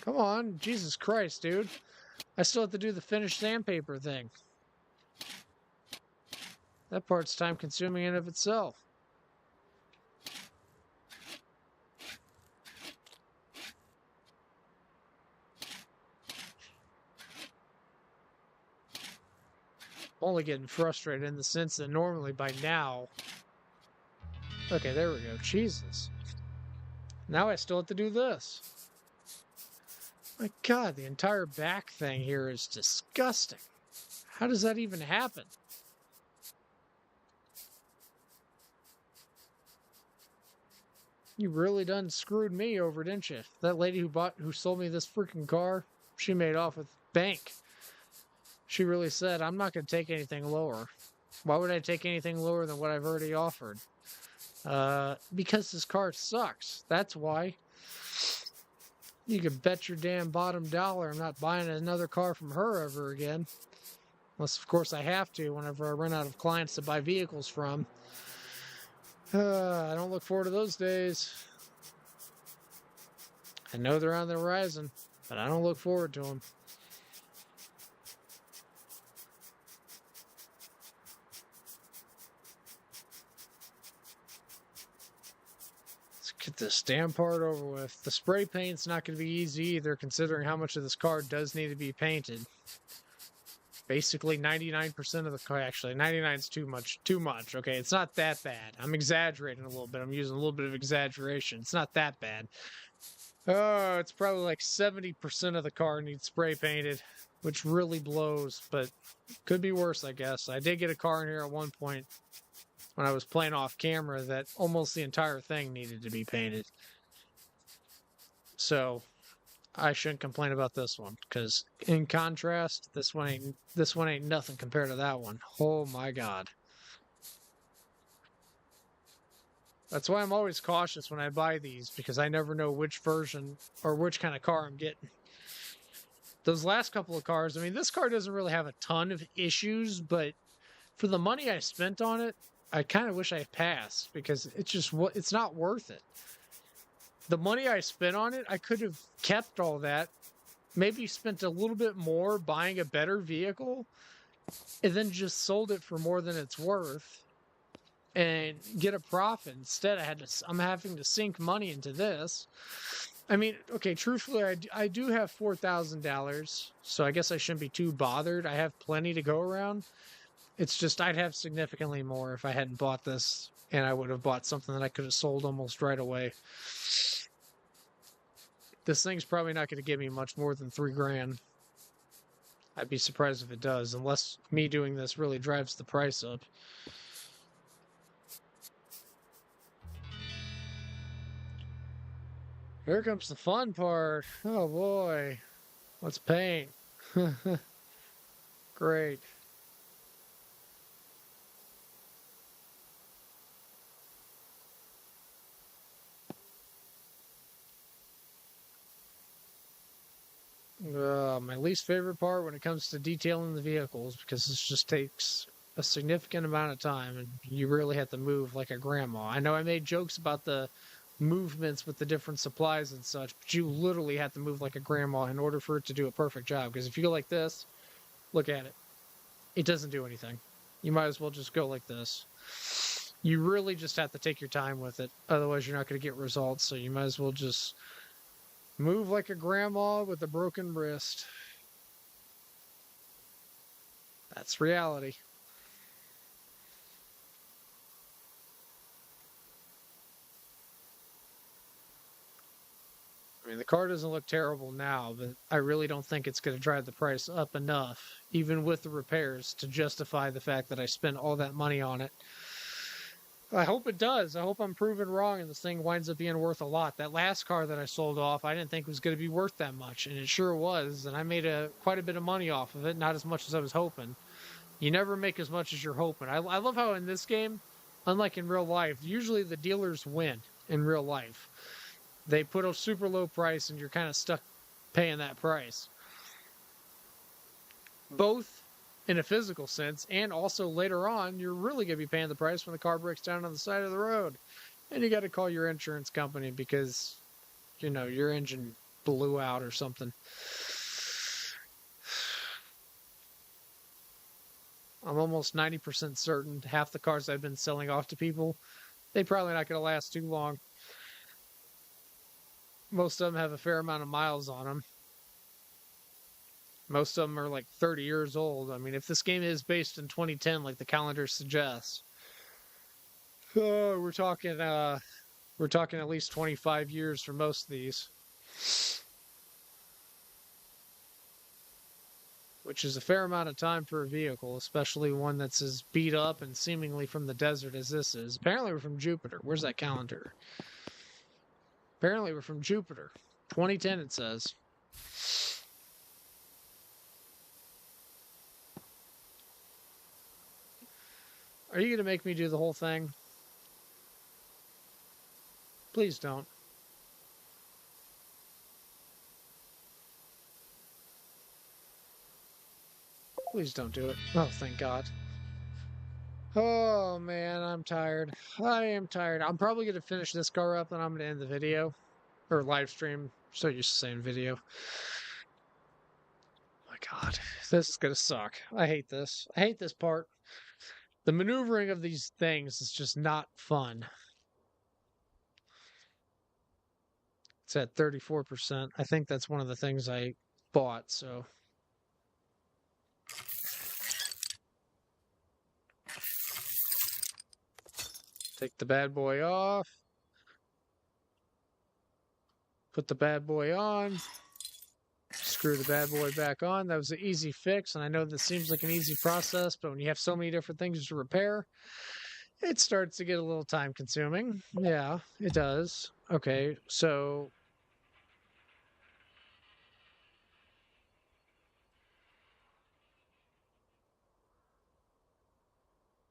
Come on. Jesus Christ, dude. I still have to do the finished sandpaper thing. That part's time consuming in of itself. Only getting frustrated in the sense that normally by now... Okay, there we go. Jesus. Now I still have to do this. My God, the entire back thing here is disgusting. How does that even happen? You really done screwed me over, didn't you? That lady who sold me this freaking car, she made off with bank. She really said, I'm not going to take anything lower. Why would I take anything lower than what I've already offered? Because this car sucks. That's why. You can bet your damn bottom dollar I'm not buying another car from her ever again. Unless, of course, I have to whenever I run out of clients to buy vehicles from. I don't look forward to those days. I know they're on the horizon, but I don't look forward to them. Let's get this damn part over with. The spray paint's not going to be easy either, considering how much of this car does need to be painted. Basically 99% of the car, actually 99 is too much. Okay, it's not that bad. I'm exaggerating a little bit. I'm using a little bit of exaggeration. It's not that bad. Oh, it's probably like 70% of the car needs spray painted, which really blows, but could be worse, I guess. I did get a car in here at one point when I was playing off camera that almost the entire thing needed to be painted. So I shouldn't complain about this one, because in contrast, this one ain't nothing compared to that one. Oh my god. That's why I'm always cautious when I buy these, because I never know which version or which kind of car I'm getting. Those last couple of cars, I mean, this car doesn't really have a ton of issues, but for the money I spent on it, I kind of wish I passed, because it's not worth it. The money I spent on it, I could have kept all that, maybe spent a little bit more buying a better vehicle, and then just sold it for more than it's worth and get a profit. Instead, I'm having to sink money into this. I mean, okay, truthfully, I do have $4,000, so I guess I shouldn't be too bothered. I have plenty to go around. It's just I'd have significantly more if I hadn't bought this, and I would have bought something that I could have sold almost right away. This thing's probably not going to give me much more than $3,000. I'd be surprised if it does, unless me doing this really drives the price up. Here comes the fun part. Oh boy. Let's paint. Great. My least favorite part when it comes to detailing the vehicles, because this just takes a significant amount of time and you really have to move like a grandma. I know I made jokes about the movements with the different supplies and such, but you literally have to move like a grandma in order for it to do a perfect job. Because if you go like this, look at it. It doesn't do anything. You might as well just go like this. You really just have to take your time with it. Otherwise, you're not going to get results. So you might as well just move like a grandma with a broken wrist. That's reality. I mean, the car doesn't look terrible now, but I really don't think it's going to drive the price up enough, even with the repairs, to justify the fact that I spent all that money on it. I hope it does. I hope I'm proven wrong and this thing winds up being worth a lot. That last car that I sold off, I didn't think was going to be worth that much, and it sure was, and I made quite a bit of money off of it, not as much as I was hoping. You never make as much as you're hoping. I love how in this game, unlike in real life, usually the dealers win in real life. They put a super low price and you're kind of stuck paying that price. Both in a physical sense, and also later on, you're really going to be paying the price when the car breaks down on the side of the road. And you got to call your insurance company because, you know, your engine blew out or something. I'm almost 90% certain half the cars I've been selling off to people, they're probably not going to last too long. Most of them have a fair amount of miles on them. Most of them are like 30 years old. I mean, if this game is based in 2010, like the calendar suggests, we're talking at least 25 years for most of these, which is a fair amount of time for a vehicle, especially one that's as beat up and seemingly from the desert as this is. Apparently, we're from Jupiter. Where's that calendar? Apparently, we're from Jupiter. 2010, it says. Are you going to make me do the whole thing? Please don't. Please don't do it. Oh, thank God. Oh, man, I'm tired. I am tired. I'm probably going to finish this car up and I'm going to end the video. Or live stream. So used to saying video. My God. This is going to suck. I hate this. I hate this part. The maneuvering of these things is just not fun. It's at 34%. I think that's one of the things I bought, so. Take the bad boy off. Put the bad boy on. Screw the bad boy back on. That was an easy fix, and I know this seems like an easy process, but when you have so many different things to repair, it starts to get a little time consuming. Yeah, it does. Okay, so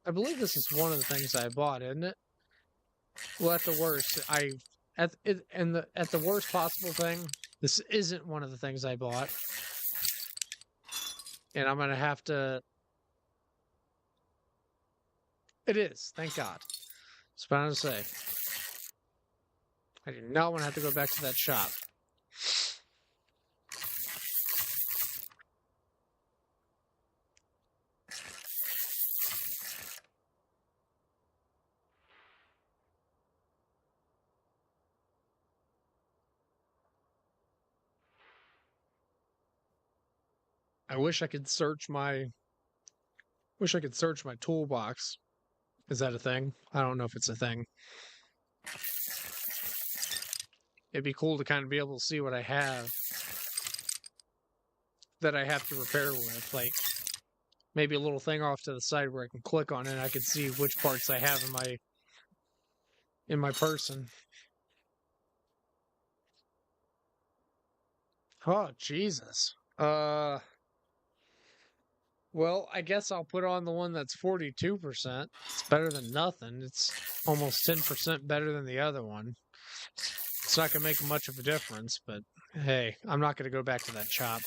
I believe this is one of the things I bought, isn't it? Well, at the worst, at the worst possible thing, this isn't one of the things I bought, and I'm gonna have to. It is, thank God. I was about to say, I do not want to have to go back to that shop. I wish I could search my toolbox. Is that a thing? I don't know if it's a thing. It'd be cool to kind of be able to see what I have that I have to repair with. Like maybe a little thing off to the side where I can click on it and I can see which parts I have in my person. Oh, Jesus. Well, I guess I'll put on the one that's 42%. It's better than nothing. It's almost 10% better than the other one. It's not going to make much of a difference, but hey, I'm not going to go back to that shop.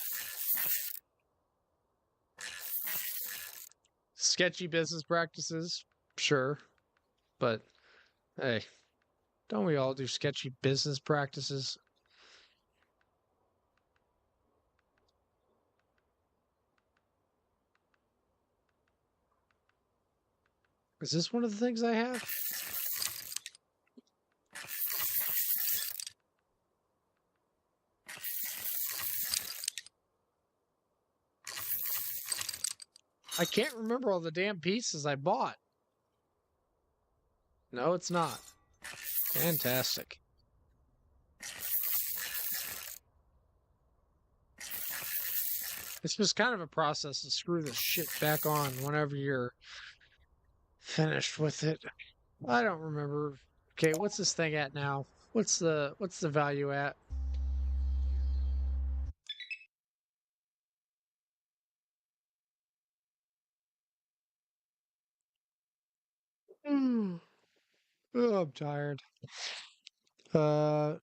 Sketchy business practices, sure. But hey, don't we all do sketchy business practices? Is this one of the things I have? I can't remember all the damn pieces I bought. No, it's not. Fantastic. It's just kind of a process to screw this shit back on whenever you're finished with it. I don't remember. Okay, what's this thing at now? What's the value at? Oh, I'm tired. I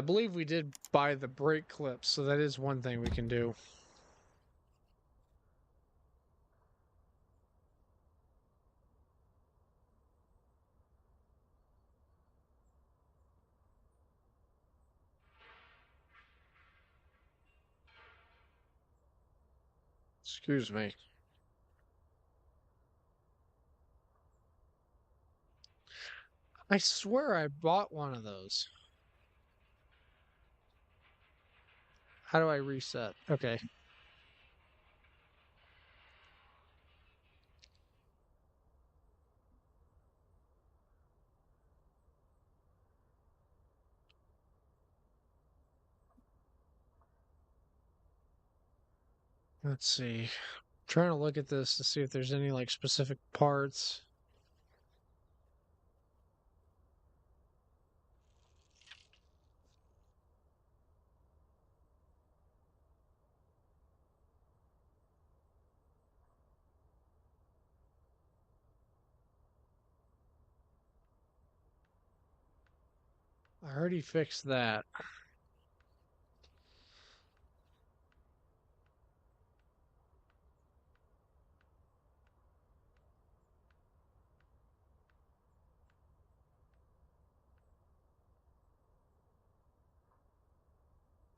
believe we did buy the brake clips, so that is one thing we can do. Excuse me. I swear I bought one of those. How do I reset? Okay. Let's see. Trying to look at this to see if there's any like specific parts. I already fixed that.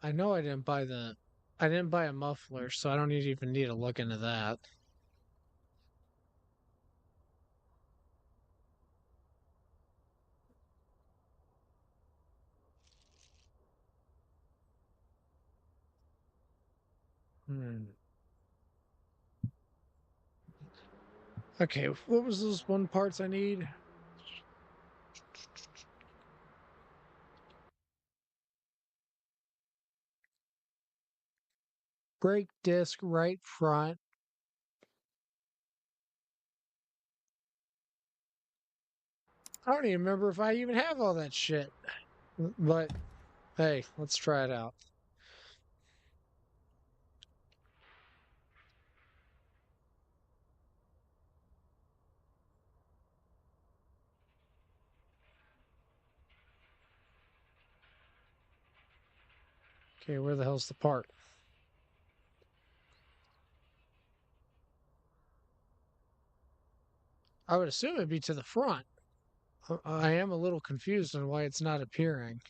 I know I didn't buy a muffler, so I don't even need to look into that. Hmm. Okay, what was those one parts I need? Brake disc right front. I don't even remember if I even have all that shit. But hey, let's try it out. Okay, where the hell's the part? I would assume it'd be to the front. I am a little confused on why it's not appearing.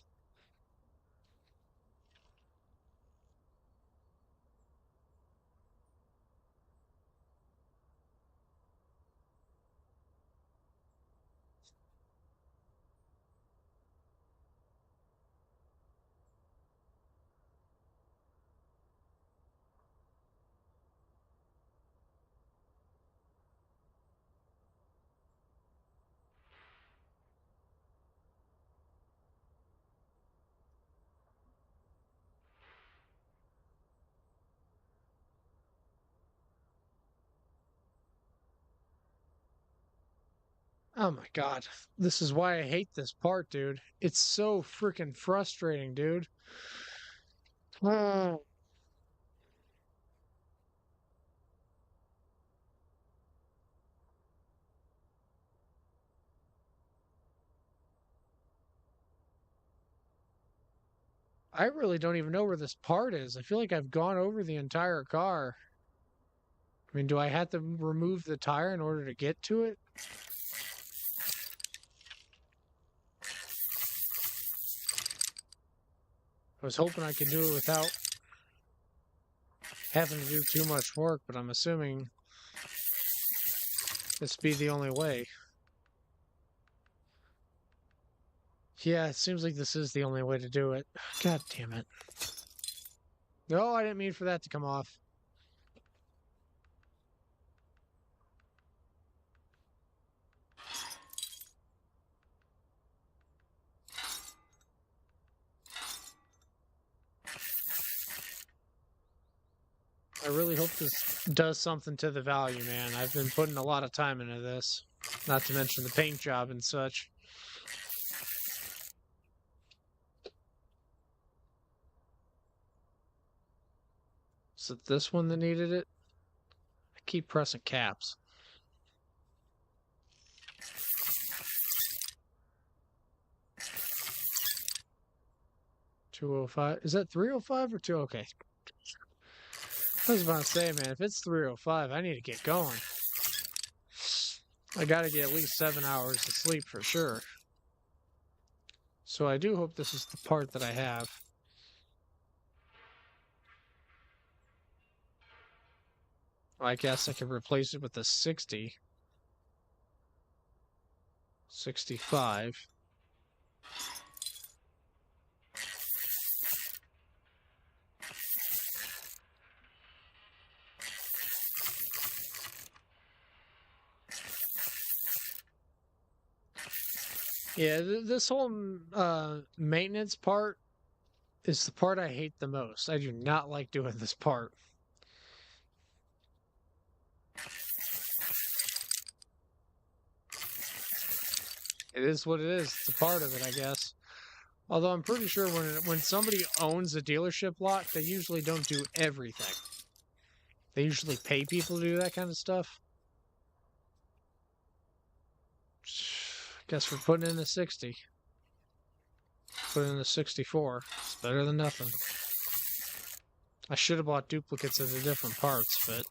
Oh my god. This is why I hate this part, dude. It's so freaking frustrating, dude. Oh, I really don't even know where this part is. I feel like I've gone over the entire car. I mean, do I have to remove the tire in order to get to it? I was hoping I could do it without having to do too much work, but I'm assuming this be the only way. Yeah, it seems like this is the only way to do it. God damn it. No, I didn't mean for that to come off. I really hope this does something to the value, man. I've been putting a lot of time into this. Not to mention the paint job and such. Is it this one that needed it? I keep pressing caps. 205. Is that 305 or 2? Okay. I was about to say, man, if it's 305, I need to get going. I gotta get at least 7 hours of sleep for sure. So I do hope this is the part that I have. I guess I could replace it with a 60. 65. Yeah, this whole maintenance part is the part I hate the most. I do not like doing this part. It is what it is. It's a part of it, I guess. Although I'm pretty sure when somebody owns a dealership lot, they usually don't do everything. They usually pay people to do that kind of stuff. Guess we're putting in a 60. Put in the 64. It's better than nothing. I should have bought duplicates of the different parts, but...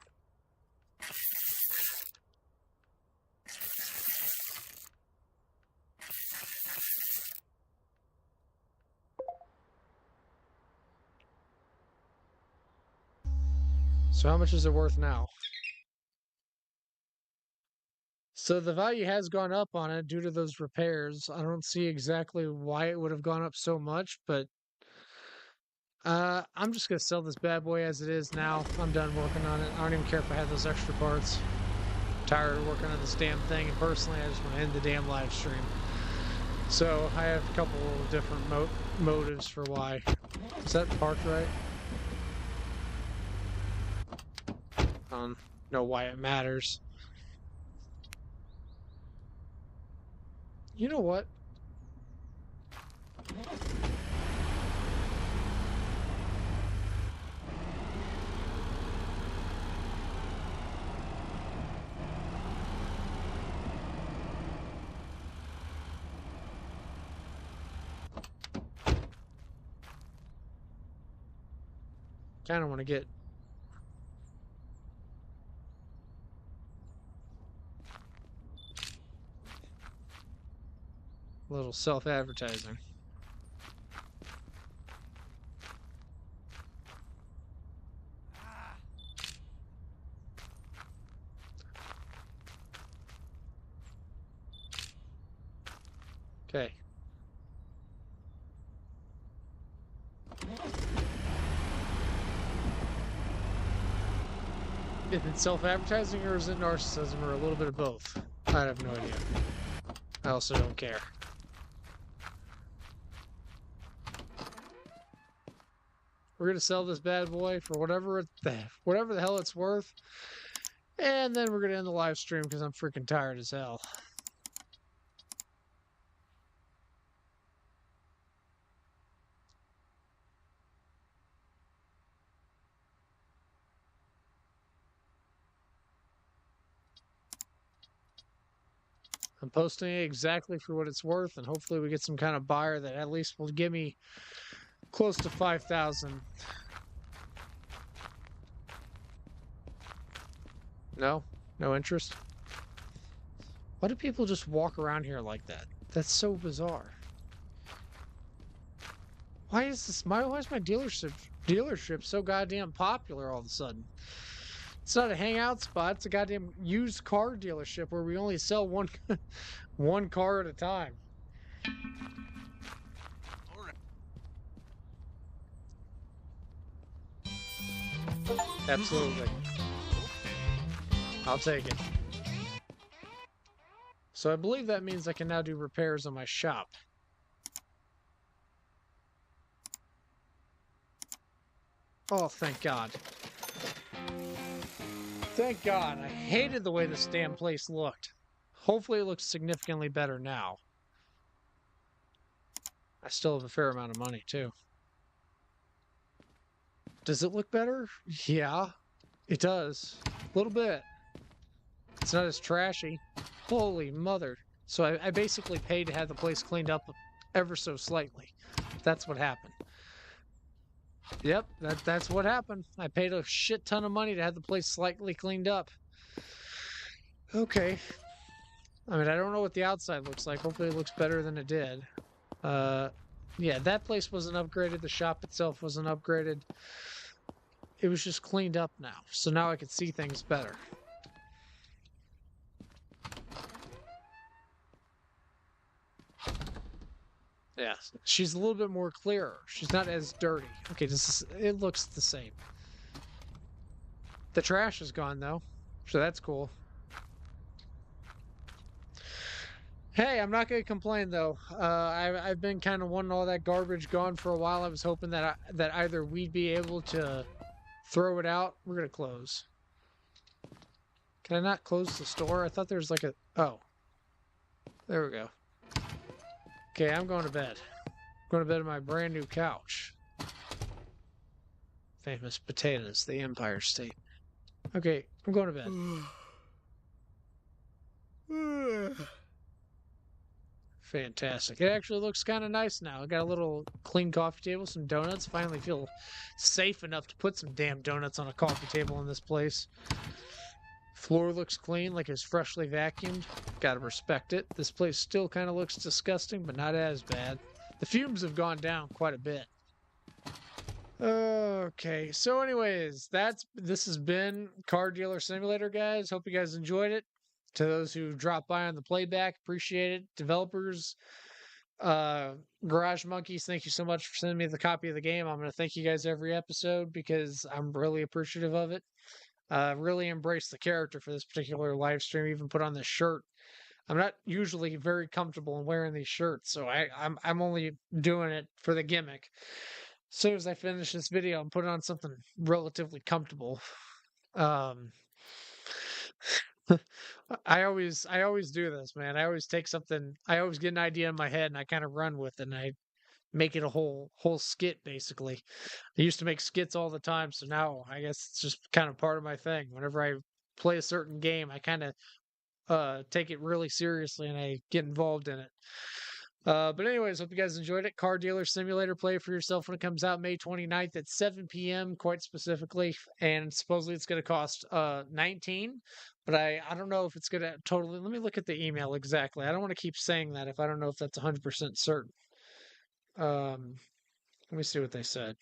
So how much is it worth now? So the value has gone up on it due to those repairs. I don't see exactly why it would have gone up so much, but I'm just gonna sell this bad boy as it is now. I'm done working on it. I don't even care if I had those extra parts. I'm tired of working on this damn thing, and personally, I just want to end the damn live stream. So I have a couple of different motives for why. Is that parked right? I don't know why it matters. You know what? Kind of want to get a little self-advertising. Okay. Is it self-advertising or is it narcissism or a little bit of both? I have no idea. I also don't care. We're gonna sell this bad boy for whatever the hell it's worth, and then we're gonna end the live stream because I'm freaking tired as hell. I'm posting it exactly for what it's worth, and hopefully we get some kind of buyer that at least will give me close to 5,000. No? No interest? Why do people just walk around here like that? That's so bizarre. Why is my dealership so goddamn popular all of a sudden? It's not a hangout spot, it's a goddamn used car dealership where we only sell one car at a time. Absolutely. I'll take it. So I believe that means I can now do repairs on my shop. Oh, thank God. Thank God. I hated the way this damn place looked. Hopefully it looks significantly better now. I still have a fair amount of money, too. Does it look better? Yeah, it does. A little bit. It's not as trashy. Holy mother. So I basically paid to have the place cleaned up ever so slightly. That's what happened. Yep, that's what happened. I paid a shit ton of money to have the place slightly cleaned up. Okay. I mean, I don't know what the outside looks like. Hopefully it looks better than it did. Yeah, that place wasn't upgraded. The shop itself wasn't upgraded. It was just cleaned up now. So now I can see things better. Yeah, she's a little bit more clearer. She's not as dirty. Okay, it looks the same. The trash is gone, though. So that's cool. Hey, I'm not going to complain, though. I've been kind of wanting all that garbage gone for a while. I was hoping that that either we'd be able to throw it out. We're going to close. Can I not close the store? I thought there was like a... Oh. There we go. Okay, I'm going to bed. I'm going to bed on my brand new couch. Famous potatoes, the Empire State. Okay, I'm going to bed. Fantastic. It actually looks kind of nice now. I got a little clean coffee table, some donuts. Finally feel safe enough to put some damn donuts on a coffee table in this place. Floor looks clean, like it's freshly vacuumed. Gotta respect it. This place still kind of looks disgusting, but not as bad. The fumes have gone down quite a bit. Okay, so anyways, this has been Car Dealer Simulator, guys. Hope you guys enjoyed it. To those who dropped by on the playback, appreciate it. Developers, Garage Monkeys, thank you so much for sending me the copy of the game. I'm going to thank you guys every episode because I'm really appreciative of it. Really embrace the character for this particular live stream, even put on this shirt. I'm not usually very comfortable in wearing these shirts, so I'm only doing it for the gimmick. As soon as I finish this video, I'm putting on something relatively comfortable. I always do this, man. I always take something. I always get an idea in my head, and I kind of run with it, and I make it a whole skit, basically. I used to make skits all the time, so now I guess it's just kind of part of my thing. Whenever I play a certain game, I kind of take it really seriously, and I get involved in it. But anyways, hope you guys enjoyed it. Car Dealer Simulator, play it for yourself when it comes out May 29th at 7 p.m. quite specifically, and supposedly it's going to cost $19, but I don't know if it's going to totally. Let me look at the email exactly. I don't want to keep saying that if I don't know if that's 100% certain. Let me see what they said.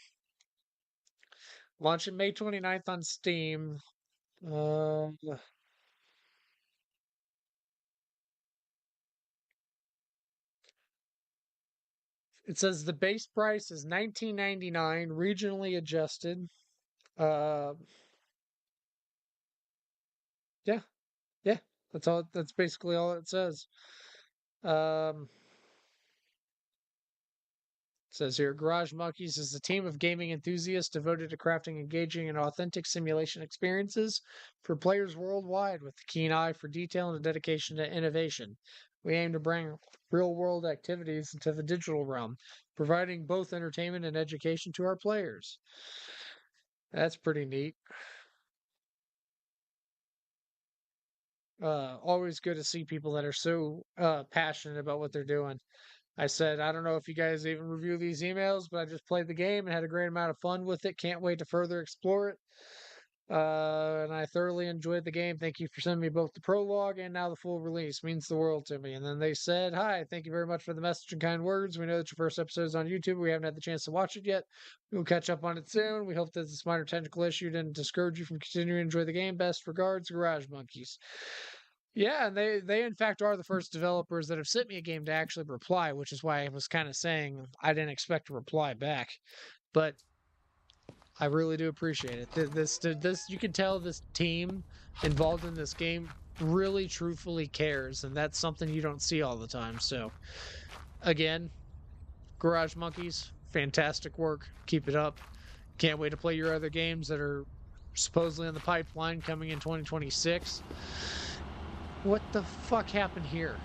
Launching May 29th on Steam. It says the base price is $19.99, regionally adjusted. Yeah, that's all. That's basically all it says. It says here, Garage Monkeys is a team of gaming enthusiasts devoted to crafting engaging and authentic simulation experiences for players worldwide with a keen eye for detail and a dedication to innovation. We aim to bring real-world activities into the digital realm, providing both entertainment and education to our players. That's pretty neat. Always good to see people that are so passionate about what they're doing. I said, I don't know if you guys even review these emails, but I just played the game and had a great amount of fun with it. Can't wait to further explore it. And I thoroughly enjoyed the game. Thank you for sending me both the prologue and now the full release. Means the world to me. And then they said, hi, thank you very much for the message and kind words. We know that your first episode is on YouTube. We haven't had the chance to watch it yet. We'll catch up on it soon. We hope that this minor technical issue didn't discourage you from continuing to enjoy the game. Best regards, Garage Monkeys. Yeah, and they in fact are the first developers that have sent me a game to actually reply, which is why I was kind of saying I didn't expect a reply back. But I really do appreciate it. This you can tell this team involved in this game really truthfully cares, and that's something you don't see all the time. So again, Garage Monkeys, fantastic work. Keep it up. Can't wait to play your other games that are supposedly in the pipeline coming in 2026. What the fuck happened here?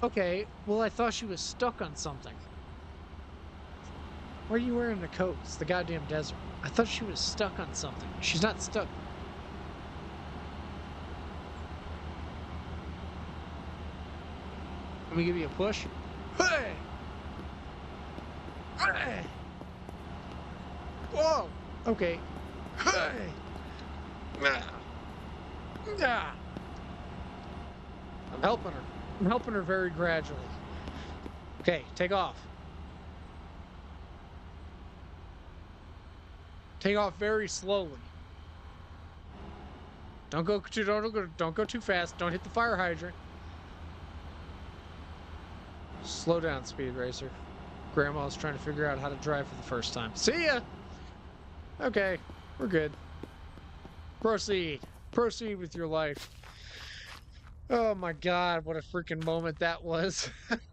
Okay, well, I thought she was stuck on something. Why are you wearing a coat? It's the goddamn desert. I thought she was stuck on something. She's not stuck. Let me give you a push. Hey! Hey! Whoa! Okay. Hey! Ah! I'm helping her. I'm helping her very gradually. Okay, take off. Take off very slowly. Don't go too fast. Don't hit the fire hydrant. Slow down, Speed Racer. Grandma's trying to figure out how to drive for the first time. See ya! Okay, we're good. Proceed. Proceed with your life. Oh my god, what a freaking moment that was.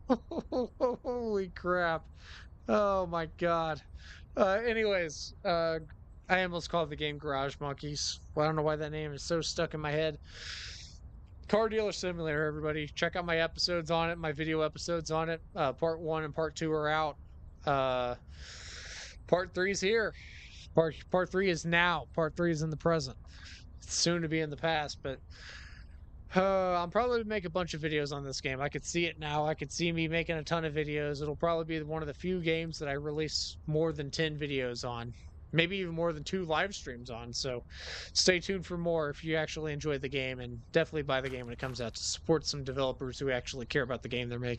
Holy crap. Oh my god. Anyways, I almost called the game Garage Monkeys. Well, I don't know why that name is so stuck in my head. Car Dealer Simulator, everybody. Check out my episodes on it, my video episodes on it. Part 1 and Part 2 are out. Part 3 is here. Part 3 is now. Part 3 is in the present. It's soon to be in the past, but I'm probably gonna make a bunch of videos on this game. I could see it now. I could see me making a ton of videos. It'll probably be one of the few games that I release more than 10 videos on. Maybe even more than 2 live streams on. So stay tuned for more if you actually enjoy the game, and definitely buy the game when it comes out to support some developers who actually care about the game they're making.